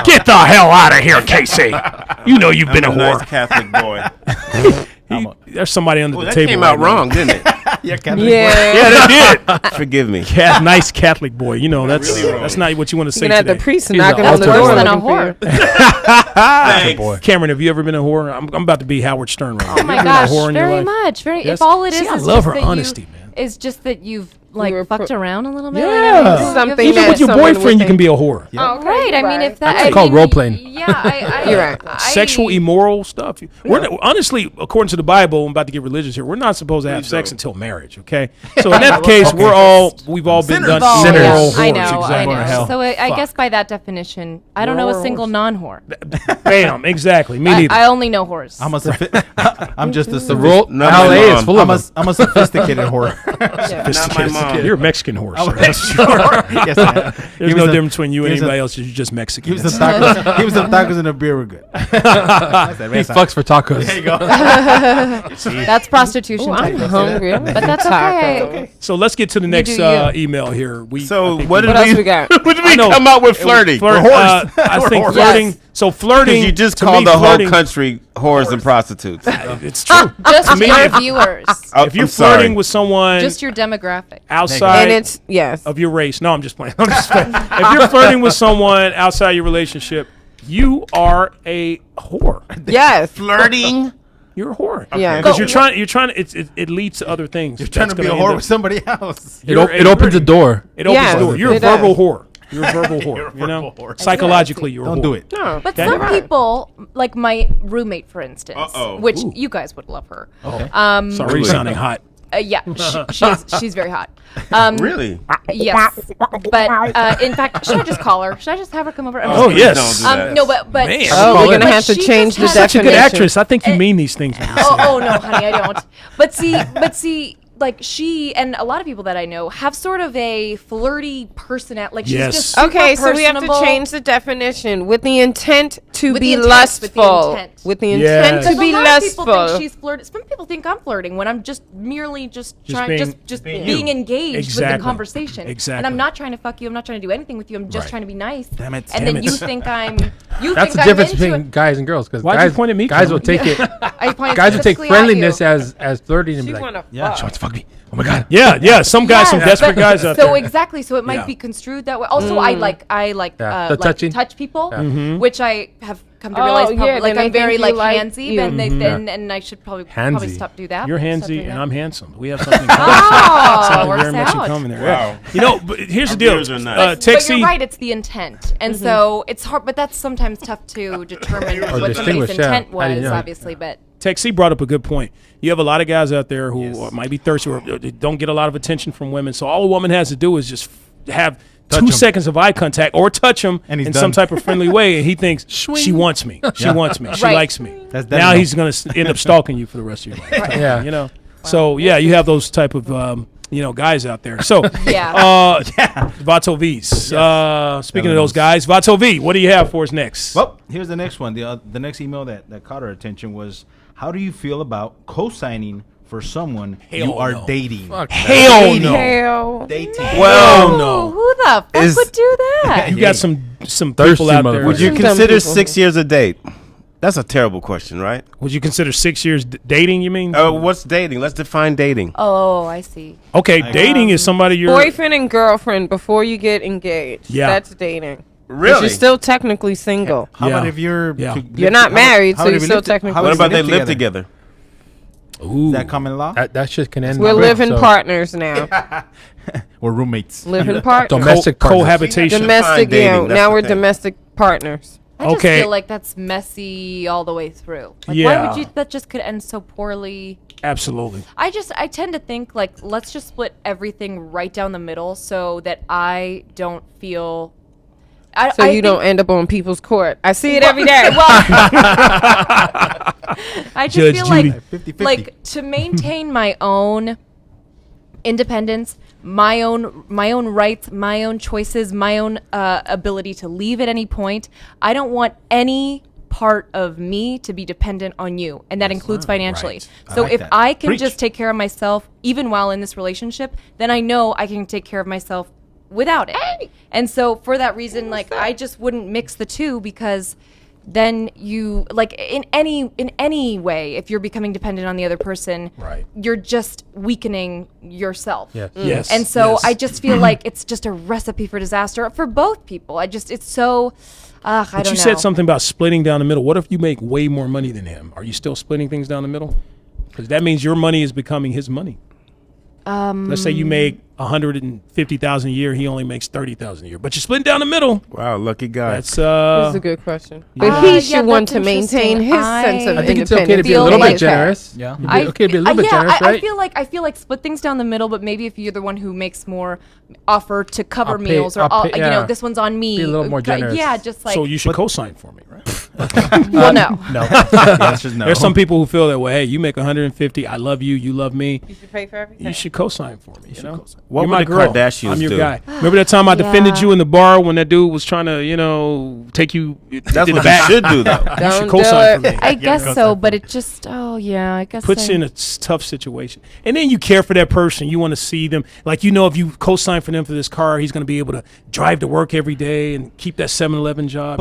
Get the hell out of here, KC! You know you've been a I'm a whore. nice Catholic boy. There's somebody under Oh, the that table. came right out now. wrong, didn't it? Yeah, Catholic Yeah. Yeah, that did. Forgive me. Nice Catholic boy. You know that's Really wrong. that's not what you want to say You're gonna have today. the priest He's knocking an on the altar door. boy. Than a looking for you. Thanks. boy. Cameron, have you ever been a whore? I'm about to be Howard Stern right now. Oh my Have you ever gosh, been a whore in your very life? much. Very. Yes. If all it See, is I is love just her that honesty, you, man. is just that you've You were like fucked around a little bit. Yeah. Like, you Something Even that with your someone would boyfriend, you can think. be a whore. Oh, right. I mean, if that. That's I called mean, role playing. Yeah, I You're right. Sexual, immoral stuff. Honestly, according to the Bible, I'm about to get religious here. We're not supposed to have sex until marriage. Okay, so in that case, we've all been done Oh, Sinners. yeah. immoral I whores. know. I Exactly. know. hell. So I Fuck. guess by that definition, I don't know We're a single whores. non-whore. Bam, exactly. Me neither. I only know whores. I'm just a The rule. Not my LA is mom. full of them. I'm a sophisticated whore. Not my mom. You're a Mexican horse. I'm a sir. That's true. Yes, I am. There's Give me no some- difference between you and give me anybody else. You're just Mexican. Give me some tacos. Give me some tacos and a beer. We're good. He fucks for tacos. There you go. That's prostitution. I'm technically. hungry. But that's okay. So let's get to the next do you. Email here. So I think what did What else we got? What did I we know. come out with flirting? Flirt, I think flirting. Yes. So flirting. Because you just to called me, the whole flirting- country whores and prostitutes. It's true. Just me, your if- viewers. Oh, If you're I'm sorry. flirting with someone Just your demographic. outside And it's yes. of your race, no, I'm just playing. I'm just playing. If you're flirting with someone outside your relationship, you are a whore. Yes. Flirting? You're a whore. Yeah. Because you're trying. It leads to other things. You're trying to be a that's gonna whore end with up- somebody else. It opens the door. It opens Yes, the door. You're a it verbal does. whore. You're a verbal whore. You're a You know, verbal whore. psychologically, you're a Don't whore. do it. No. But Okay. some people, like my roommate, for instance, Uh-oh. which you guys would love her. Sorry, Really? you're sounding hot. Yeah, she's very hot. Really? Yes, but in fact, should I just call her? Should I just have her come over? Oh, Please yes. don't do that. No, but Man. Oh, we're gonna but have to she change just the has- Such a good definition. actress. I think you mean these things. when you say it. Oh no, honey, I don't. But see, like she and a lot of people that I know have sort of a flirty personality. Like she's Yes. just super Okay, so we have to personable. change the definition with the intent to With be the intent, lustful. with the intent. With the Yes. intent to Because be a lot of people think lustful. she's flirting. Some people think I'm flirting when I'm just merely just trying, being- just being being you. engaged with Exactly. the conversation. Exactly. And I'm not trying to fuck you. I'm not trying to do anything with you. I'm just Right. trying to be nice. Damn it. And Damn then it. you think I'm. That's the I'm difference into between it. guys and girls. Because Why'd you guys, point at me, guys will Cameron? take it. I pointed Guys will take specifically at friendliness you. as flirting and She be like, wanna Yeah. fuck. "She wants to fuck me." Oh my god. Yeah. Some guys, some Yes, desperate but- guys out so there. exactly. So it might Yeah. be construed that way. Also, I like Yeah. The like touching. touch people, Mm-hmm. which I have come to Oh, realize. yeah, Like then I'm they very think like you like handsy, you. and Mm-hmm. and I should probably Handsy. stop do that. You're Stop handsy doing and that. I'm handsome. We have something in common. Oh, Something works very much in out. common there. Wow. Yeah. You know, but here's the Our deal. viewers are nice. But Texie, you're right, it's the intent. And so it's hard, but that's sometimes tough to determine what somebody's distinguish, yeah. intent How do you was, know? obviously. But Texie brought up a good point. You have a lot of guys out there who might be thirsty or don't get a lot of attention from women. So all a woman has to do is just have Touch 2 him. seconds of eye contact or touch him And he's in done. some type of friendly way, and he thinks she wants me. She wants me. She Right. likes me. That's Now definitely- he's going to end up stalking you for the rest of your life. Yeah. You know. So yeah, you have those type of guys out there. So yeah. Vato V's. Speaking of those guys, Vato V, what do you have for us next? Well, here's the next one. The next email that caught our attention was, how do you feel about co-signing for someone Hell you are no. dating. Fuck that. Hell no. Hell. Dating. Well, no. Who the fuck Is- would do that? You got some Thirsty people out there. would you Some consider people. 6 years a date? That's a terrible question, right? Would you consider 6 years dating? You mean? What's dating? Let's define dating. Oh, I see. Okay, dating is somebody you're. Boyfriend and girlfriend before you get engaged. Yeah. That's dating. 'Cause Really? you're still technically single. How about Yeah. if you're Yeah. You're not married, so you're still technically What about they live together? Ooh. Is that common law? That shit can end. We're quick, living so- partners now. Or roommates? Living partners. Domestic partners. cohabitation. Domestic, dating, yeah. that's Now the we're thing. domestic partners. I just Okay. feel like that's messy all the way through. Like, why Yeah. would you? That just could end so poorly. Absolutely. I tend to think like let's just split everything right down the middle so that I don't feel. So I you don't think- end up on people's court. I see it every day. I just Judge feel Judy. like 50-50. like to maintain my own independence, my own rights, my own choices, my own ability to leave at any point. I don't want any part of me to be dependent on you, and that includes financially. right. I So like if that. I can Preach. just take care of myself even while in this relationship, then I know I can take care of myself without it. And so for that reason, like I just wouldn't mix the two, because then you like in any way, if you're becoming dependent on the other person, Right. you're just weakening yourself. Yes. Yes. And so yes. I just feel like it's just a recipe for disaster for both people. it's so I But don't you know. said something about splitting down the middle. What if you make way more money than him? Are you still splitting things down the middle? Because that means your money is becoming his money. Let's say you make $150,000 a year, he only makes $30,000 a year, but you're splitting down the middle. Wow, lucky guy. That's That's a good question. But Yeah, he should want that's to maintain interesting. his sense of I think independence. it's okay to be a Feel little like- bit generous. Yeah. You'd be okay to be a little bit generous, right? I feel like split things down the middle, but maybe if you're the one who makes more, offer to cover I'll pay- meals, or I'll pay- you know, yeah. this one's on me. Be a little more generous. Yeah, just like so you should co-sign for me, right? well, no. No. The answer's no. There's some people who feel that way. Hey, you make 150. I love you. You love me. You should pay for everything. You should co-sign for me. You know, What You're would my the girl. Kardashians I'm your do? guy. Remember that time I defended Yeah. you in the bar when that dude was trying to, you know, take you? That's did what back. you should do, though. You should Don't co-sign do for me. I guess so, but it just I guess Puts you in a tough situation, and then you care for that person. You want to see them, like, you know, if you co-sign for them for this car, he's going to be able to drive to work every day and keep that 7-Eleven job.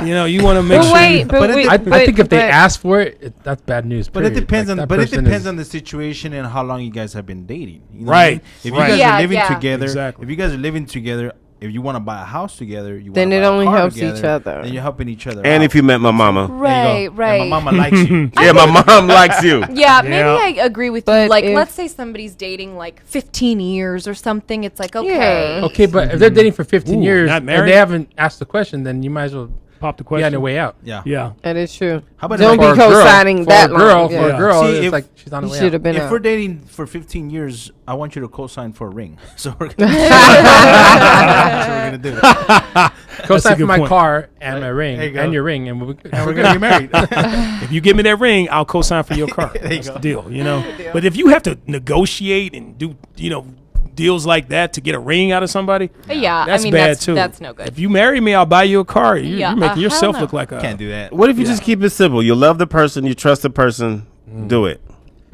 You know, you want to make But sure. wait, but But wait, I but- think if they but- ask for it, that's bad news. But it period. depends Like, on. that But it person depends is- on the situation and how long you guys have been dating. You know Right, what I mean? If you right. guys Yeah, are living yeah. together, Exactly. if you guys are living together, if you want to buy a house together, you Then wanna it buy a only car helps together, each other. Then you're helping each other. And out. if you met my mama. There you Right, go. right. And my mama likes you. Yeah, my mom likes you. Yeah, maybe Yeah. I agree with you. But Like, if- let's say somebody's dating like 15 years or something. It's like, okay. Yeah. Okay, but if they're dating for 15 Ooh, years not and married? they haven't asked the question, then you might as well Pop the be on question. your way out. Yeah. Yeah. That is true. How about Don't if be I- For a girl- co-signing for that a girl, long. For Yeah. a girl, See, it's if- like she's on the You way should out. have been If out. we're dating for 15 years, I want you to co-sign for a ring. So we're gonna, that's what we're gonna do. That's a Co-sign for good my point. car and my ring There you go. and your ring, and we're And we're gonna be married. If you give me that ring, I'll co-sign for your car. That's the deal, you know. But if you have to negotiate and do, you know, deals like that to get a ring out of somebody, Yeah, that's I mean, bad too. that's no good. If you marry me, I'll buy you a car. You're Yeah, making hell yourself no. look like a. Can't do that. What if you just keep it simple? You love the person, you trust the person, do it.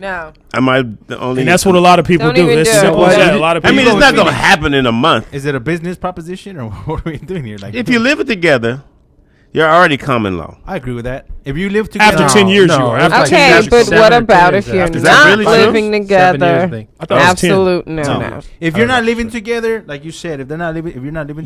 No. Am I the only? And that's what a lot of people Don't do. even It's do it. simple as Well, that. A lot of I people. mean, it's not gonna happen in a month. Is it a business proposition or what are we doing here? Like, If you live it together, you're already common law. I agree with that. If you live together, After 10 years, no, you are. it's After like 10 Okay, years, but seven what or about 10 if years you're after. Is that not really true? living 7 years together? thing. I thought it was 10. Absolute no. if you're not living together, like you said, if you're not living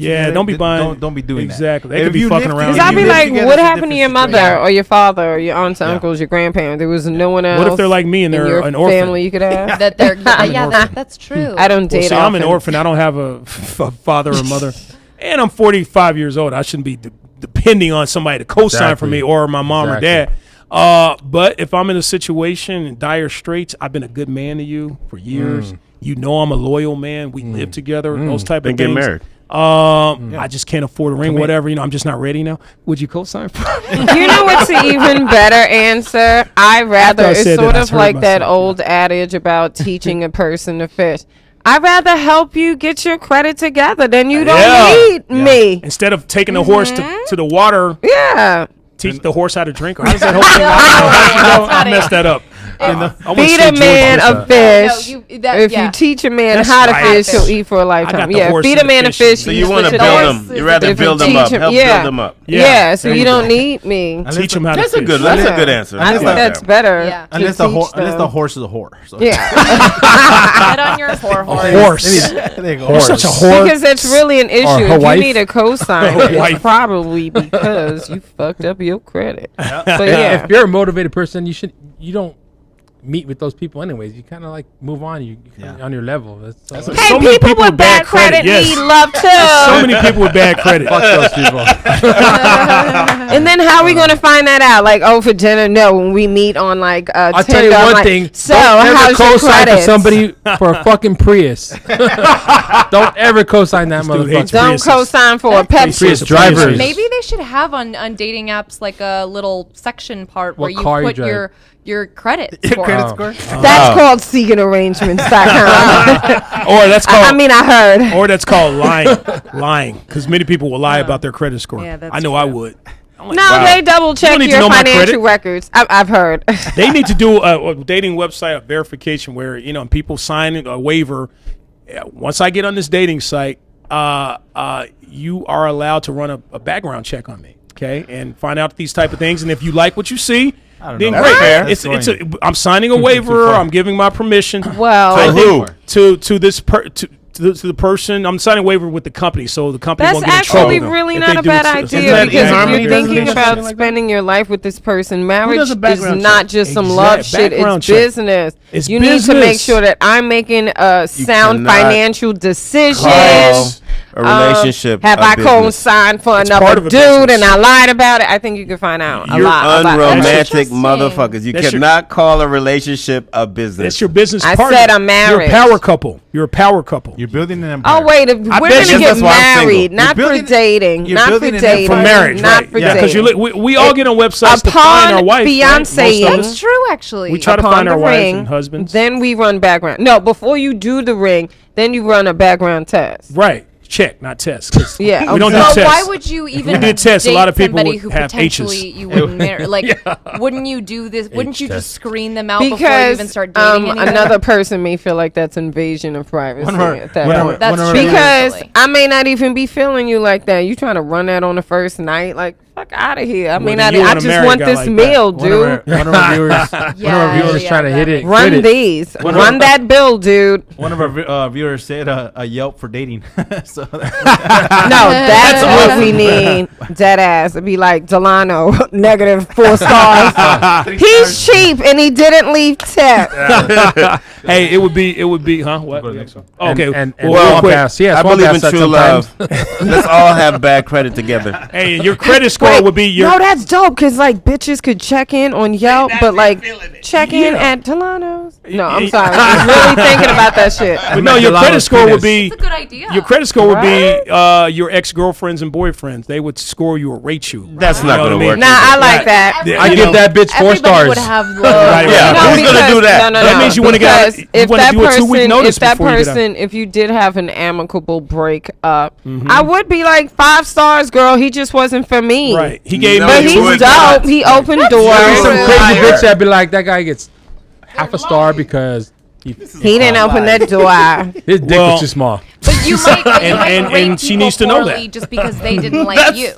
Yeah, together, don't be then buying. don't be doing exactly. that. They could be fucking around. Because If I'd you be live like, together, what it's a happened to your different mother situation. or your father or your aunts, Yeah. uncles, your grandparents? There was no one else. What if they're like me and in they're your an orphan? family you could have? that they're that's true. I don't Well, date see, I'm an orphans. orphan. I don't have a father or mother, and I'm 45 years old. I shouldn't be depending on somebody to co-sign for Exactly. me or my mom Exactly. or dad. But if I'm in a situation in dire straits, I've been a good man to you for years. You know I'm a loyal man. We live together. Those type Then of get things. married. I just can't afford a ring. Whatever. You know, I'm just not ready now. Would you co-sign for? You know what's an even better answer? I rather, I it's said that, sort I of heard like that myself, old adage about teaching a person to fish. I'd rather help you get your credit together than you don't Yeah. need me. Instead of taking the horse to the water, Yeah. teach the horse how to drink. Or how does that whole thing? I messed that up. Feed a man a fish. No, If you teach a man That's how to right. fish, he'll eat for a I got lifetime. the Yeah, horse feed and a the man a fish. fish. So you want to switch it build up. them. You rather If you build them teach up. him- Help yeah. build them up. Yeah, so there you you don't go. need me. Teach them how to That's a fish. good. That's a good answer. I think like that's that. better. Yeah. to Unless teach the them. horse is a whore. So. Yeah. Get on your horse. Horse. There you go. You're such a whore. Because it's really an issue. her If you wife. need a cosign, Her it's wife. probably because you fucked up your credit. So yeah. If you're a motivated person, you don't meet with those people anyways. You kind of like move on. You kinda on your level. That's Hey, Hey, so many people with bad credit yes. need love too. So many people with bad credit. fuck those people. And then how are we gonna find that out? Like, oh, for dinner? No, when we meet on like I'll Tinder. tell you I'm one like, thing. So Don't ever how's your co-sign for credit? somebody for a fucking Prius. Don't ever co-sign that dude hates motherfucker. Don't Priuses. co-sign for a Pepsi. Prius drivers. Maybe they should have on dating apps like a little section part where What you car you put drive. your credit score. Credit score? That's called seekingarrangements.com. Or that's called. I mean, I heard. Or that's called lying, because many people will lie about their credit score. Yeah, that's I know true. I would. I'm like, No, wow. they double You check don't need to your know my financial credit. records. I've heard. They need to do a dating website of verification where people sign a waiver. Once I get on this dating site, you are allowed to run a background check on me, okay, and find out these type of things. And if you like what you see, don't then know. great. That's fair. It's I'm signing a waiver. I'm giving my permission. Well, I who? think to the person. I'm signing a waiver with the company, so the company that's won't get in trouble. actually really if not they a do bad it to- idea that because if eHarmony you're doesn't thinking do about something like that? spending your life with this person, marriage does a is background not check? just some Exact- love shit. background It's check. business. It's you need to make business. sure that I'm making a sound cannot financial decision. Call a relationship. Have a I business. co-signed for It's another part of a dude business. and I lied about it? I think you can find out a You're lot. unromantic Interesting. motherfuckers. You That's your- cannot call a relationship a business. That's your business I partner. said I'm You're a married. power couple. You're a power couple. You're building an empire. Oh wait, if we're bet gonna you get that's why I'm single. married, not You're for building- dating, you're not for building an dating, For marriage, not right? for Yeah, dating. because we all get on websites to find our wife. right? Most of fiancéing- us. That's true, actually. We try to Upon find the our wives ring, and husbands. Then we run background. No, before you do the ring, then you run a background test. Right. Check, not test. 'cause Yeah, we don't do Well, tests. why would you even did tests, a date lot of people somebody would who have potentially H's. you wouldn't marry? Like, wouldn't you do this? Wouldn't you just test. screen them out before you Because even start dating anyone? another person may feel like that's invasion of privacy One of our- at that one of point. our- That's one of our true. viewers- Because actually. I may not even be feeling you like that. You trying to run that on the first night? Like, fuck out of here. I mean, then you I want a just married want guy this like that. meal, One of dude. our viewers trying to hit it. Run quit it. these. Run that bill, dude. One of our viewers said a Yelp for dating. So No, that's what we need. Dead ass. It'd be like Delano, -4 stars. He's cheap and he didn't leave tip. Hey, it would be, huh? What? Go to the next one. Okay. And well, real quick. pass. Yeah, I swamp believe in pass that true sometimes. love. Let's all have bad credit together. Hey, your credit score would be your. No, that's dope because like bitches could check in on Yelp, but like check in Yeah. at Delano's. No, I'm Yeah. sorry. I was really thinking about that shit. But no, your Delano's credit score would penis. be. That's a good idea. Your credit score would be your ex-girlfriends and boyfriends. They would score you or rate you. That's You not know going what to I work. mean? Nah, I like that. Yeah, I you give know, that bitch 4 Everybody stars. would have love. Right, Yeah, right. who's gonna do that? That means you wanna get out- because you if wanna that do a 2-week person, notice if that before you get out. person, if you did have an amicable breakup, I would be like 5 stars, girl. He just wasn't for me. Right. He gave No, me. But you he's would dope. not. He opened There'd be doors. some Really? crazy Liar. bitch that'd be like, that guy gets half a star because He didn't open that door. his dick Well- was too small. But you might, but you might and rate she people needs to know poorly that. just because they didn't like you.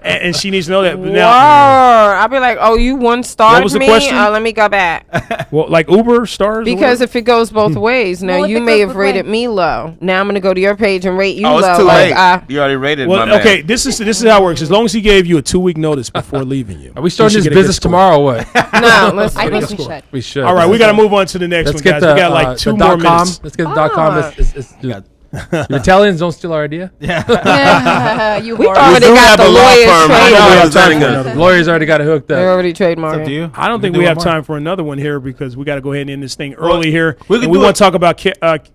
And she needs to know that. But Whoa. now, I'll be like, oh, you 1 star What was the me? question? Let me go back. well, like Uber stars. or Because whatever? if it goes both ways, now Well, if you it may goes have both ways. rated me low. Now I'm gonna go to your page and rate you Oh, low. it's too like, late. You already rated my well, man. okay. This is how it works. As long as he gave you a 2-week notice before leaving you. Are we starting you this should get a good business score. tomorrow or what? no, let's. I think let's we go. should. We should. All right, we got to move on to the next Let's one, get guys. the We got like 2 the more dot com. minutes. Let's get the .com. Your Italians don't steal our idea. Yeah, you We horrible. already do got have the a law lawyers firm. I trained. know We it's have time letting for us. another. Lawyers already got it hooked They're up. already It's up trademarked. to you. I don't think Do we one have more. time for another one here because we got to go ahead and end this thing early here. we And could we do want it. to talk about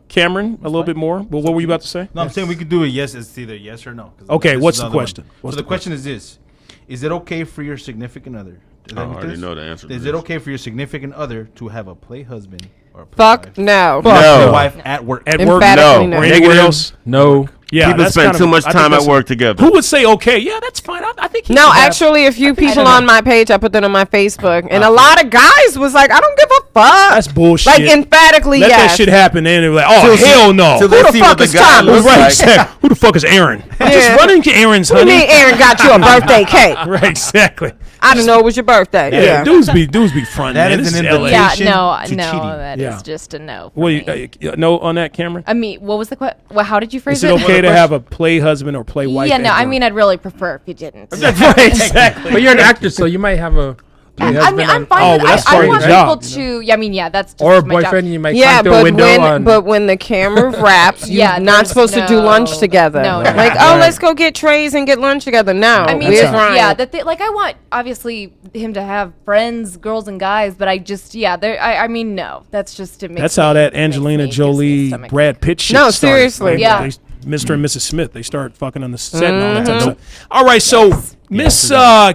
Cameron a little bit more. But what were you about to say? No, I'm saying we could do a yes. It's either yes or no. 'Cause Okay, this what's is the another one. question? What's So the the question is this: is it okay for your significant other? I already know the answer to Is this. it okay for your significant other to have a play husband Or a play Fuck wife? no. No. Wife at work. At work, Emphatically no. or no. anywhere else. No. Yeah, People that's spend kind of- too much I think time at that's- work together. Who would say okay? Yeah, that's fine. I think. he No, should have- actually, a few people don't on know. my page, I put that on my Facebook, and a lot of guys was like, "I don't give a fuck." That's bullshit. Like emphatically, Let yes. that shit happen, and they're like, oh hell no. Till Who they the see fuck what the is guy Thomas? looks Right, like. exactly. Who the fuck is Aaron? I'm just Yeah. running to Aaron's, What do you honey. mean Aaron got you a birthday cake? Right, exactly. I didn't know it was your birthday. Yeah, Yeah. dudes be front. That man. is This an LA. invitation. Yeah, no, to no, cheating. that Yeah. is just a no. For What me. no on that, Cameron? I mean, what was the question? Well, how did you phrase Is it it? okay to have a play husband or play wife? Yeah, no, at I work? mean, I'd really prefer if you didn't. right, exactly. But you're an actor, so you might have a play I husband mean, I'm on- fine Oh, with well, that's I part of want your job, people to. Yeah, I mean, yeah, that's just or a my job. boyfriend. You might Yeah, climb through a but window on. when the camera wraps, you're Yeah, not there's supposed to do no- lunch together. no, Like, no. oh, let's go get trays and get lunch together. No, I mean, where's That's Ryan? yeah, like I want obviously him to have friends, girls and guys, but I just I mean no, that's just it makes That's how that makes Angelina me- gives me Jolie, stomach Brad Pitt shit No, started. seriously. Like, Yeah. Mr. and Mrs. Smith, they start fucking on the set and all that type of stuff. All right, so Miss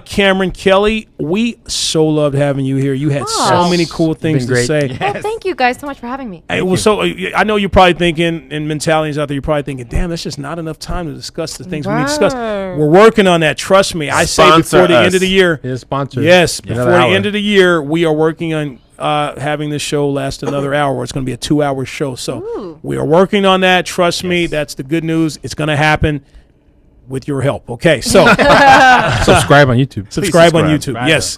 Cameron Kelly, we so loved having you here. You had so Oh. many cool things to great. say. Well, thank you guys so much for having me. Hey, well, so I know you're probably thinking, and mentalities out there, you're probably thinking, damn, that's just not enough time to discuss the things we need to discuss. Right. We're working on that. Trust me. I say Sponsor before the us. end of the year. His sponsor. Yes, before Another the hour. end of the year, we are working on having this show last another hour. It's going to be a 2-hour show. So Ooh. we are working on that. Trust me, that's the good news. It's going to happen with your help. Okay, so Subscribe on YouTube. subscribe on subscribe. YouTube. Yes,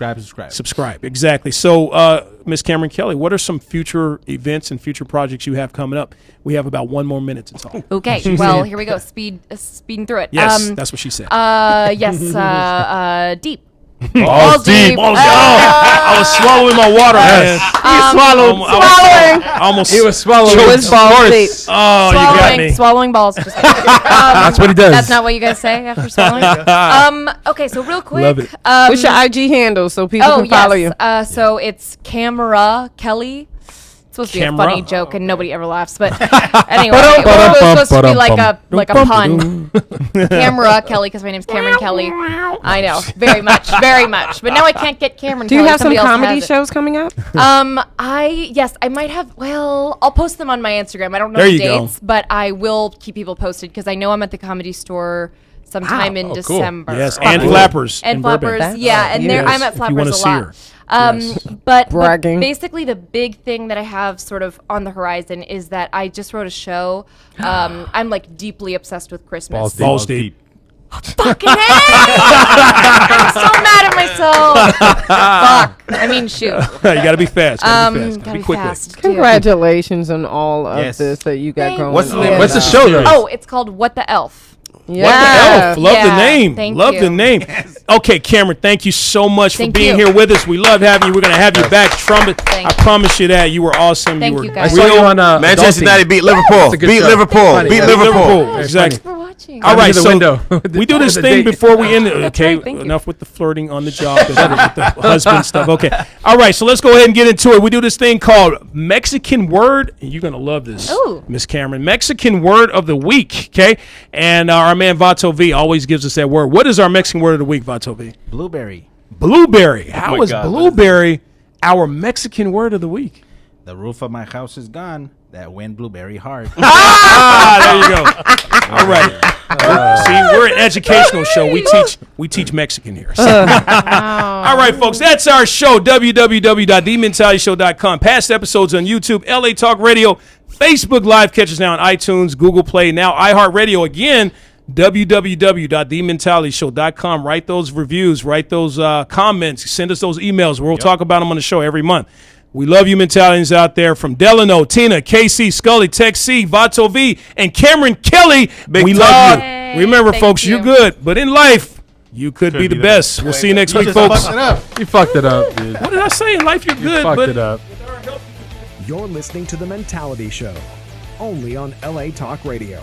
subscribe. Exactly. So, Miss Cameron Kelly, what are some future events and future projects you have coming up? We have about 1 more minute to talk. Okay, well here we go. Speeding through it. Yes, that's what she said. Yes. Deep. Balls deep. Balls deep. I was swallowing my water, man. Swallowing. Almost. He was swallowing. It was balls deep. Oh, you got me. Swallowing balls. Just kidding. That's what he does. That's not what you guys say after swallowing. Okay, so real quick. Love it. What's your IG handle so people can follow you? So it's Camera Kelly. It's supposed to be a Camera? funny joke, and nobody ever laughs. But anyway, it was supposed to be like a pun. Camera Kelly, because my name's Cameron Kelly. I know, very much. But now I can't get Cameron. Do you Kelly. have some Somebody else comedy has it. shows coming up? I might have. Well, I'll post them on my Instagram. I don't know There the you go. dates, but I will keep people posted because I know I'm at the Comedy Store sometime in cool. December. Yes, and Flappers. And in Burbank. Flappers, yeah, and Yes, I'm at if you wanna Flappers a see lot. her. But Bragging. basically, the big thing that I have sort of on the horizon is that I just wrote a show. I'm like deeply obsessed with Christmas. Balls deep. Fucking hell! I'm so mad at myself. Fuck. I mean, shoot. You got to be fast. Gotta Be be quick. fast. dude. Congratulations on all of Yes. this that you got Thank going. What's the on. name? What's the show though? Oh, it's called What the Elf. Yeah. What the elf? Love the Yeah, name. thank Love you. the name. Okay, Cameron, thank you so much Thank for being you. here with us. We love having you. We're going to have you back. Trumpet. Thank I you. promise you that. You were awesome. Thank you were you, I guys. saw you real. on Manchester Adulting. United beat Liverpool. That's a good Beat show. Liverpool. Funny. Beat Yeah. Liverpool. Exactly. For watching. All right, to the so window. we do this The thing date. before we end it. Okay, right, thank you. enough with the flirting on the job and with the husband stuff. Okay, all right, so let's go ahead and get into it. We do this thing called Mexican Word. And you're gonna love this, Ooh. Miss Cameron. Mexican Word of the Week. Okay, and our man Vato V always gives us that word. What is our Mexican Word of the Week, Vato V? Blueberry. Blueberry. How my is God, what is blueberry our Mexican word of the week? The roof of my house is gone. That went blueberry hard. There you go. All right. See, we're an educational show. We teach Mexican here. So. All right, folks, that's our show. www.thementalityshow.com. Past episodes on YouTube, LA Talk Radio, Facebook Live. Catch us now on iTunes, Google Play, now iHeartRadio. Again, www.thementalityshow.com. Write those reviews, write those comments, send us those emails. We'll talk about them on the show every month. We love you mentalians out there from Delano, Tina, KC, Scully, Tech C, Vato V, and Cameron Kelly. We love Hey, you. Remember, thank folks, you. you're good, but in life, you could be the best. We'll see you next week, folks. You fucked it up, dude. What did I say? In life, you're good, Fucked but it up. You're listening to The Mentality Show, only on LA Talk Radio.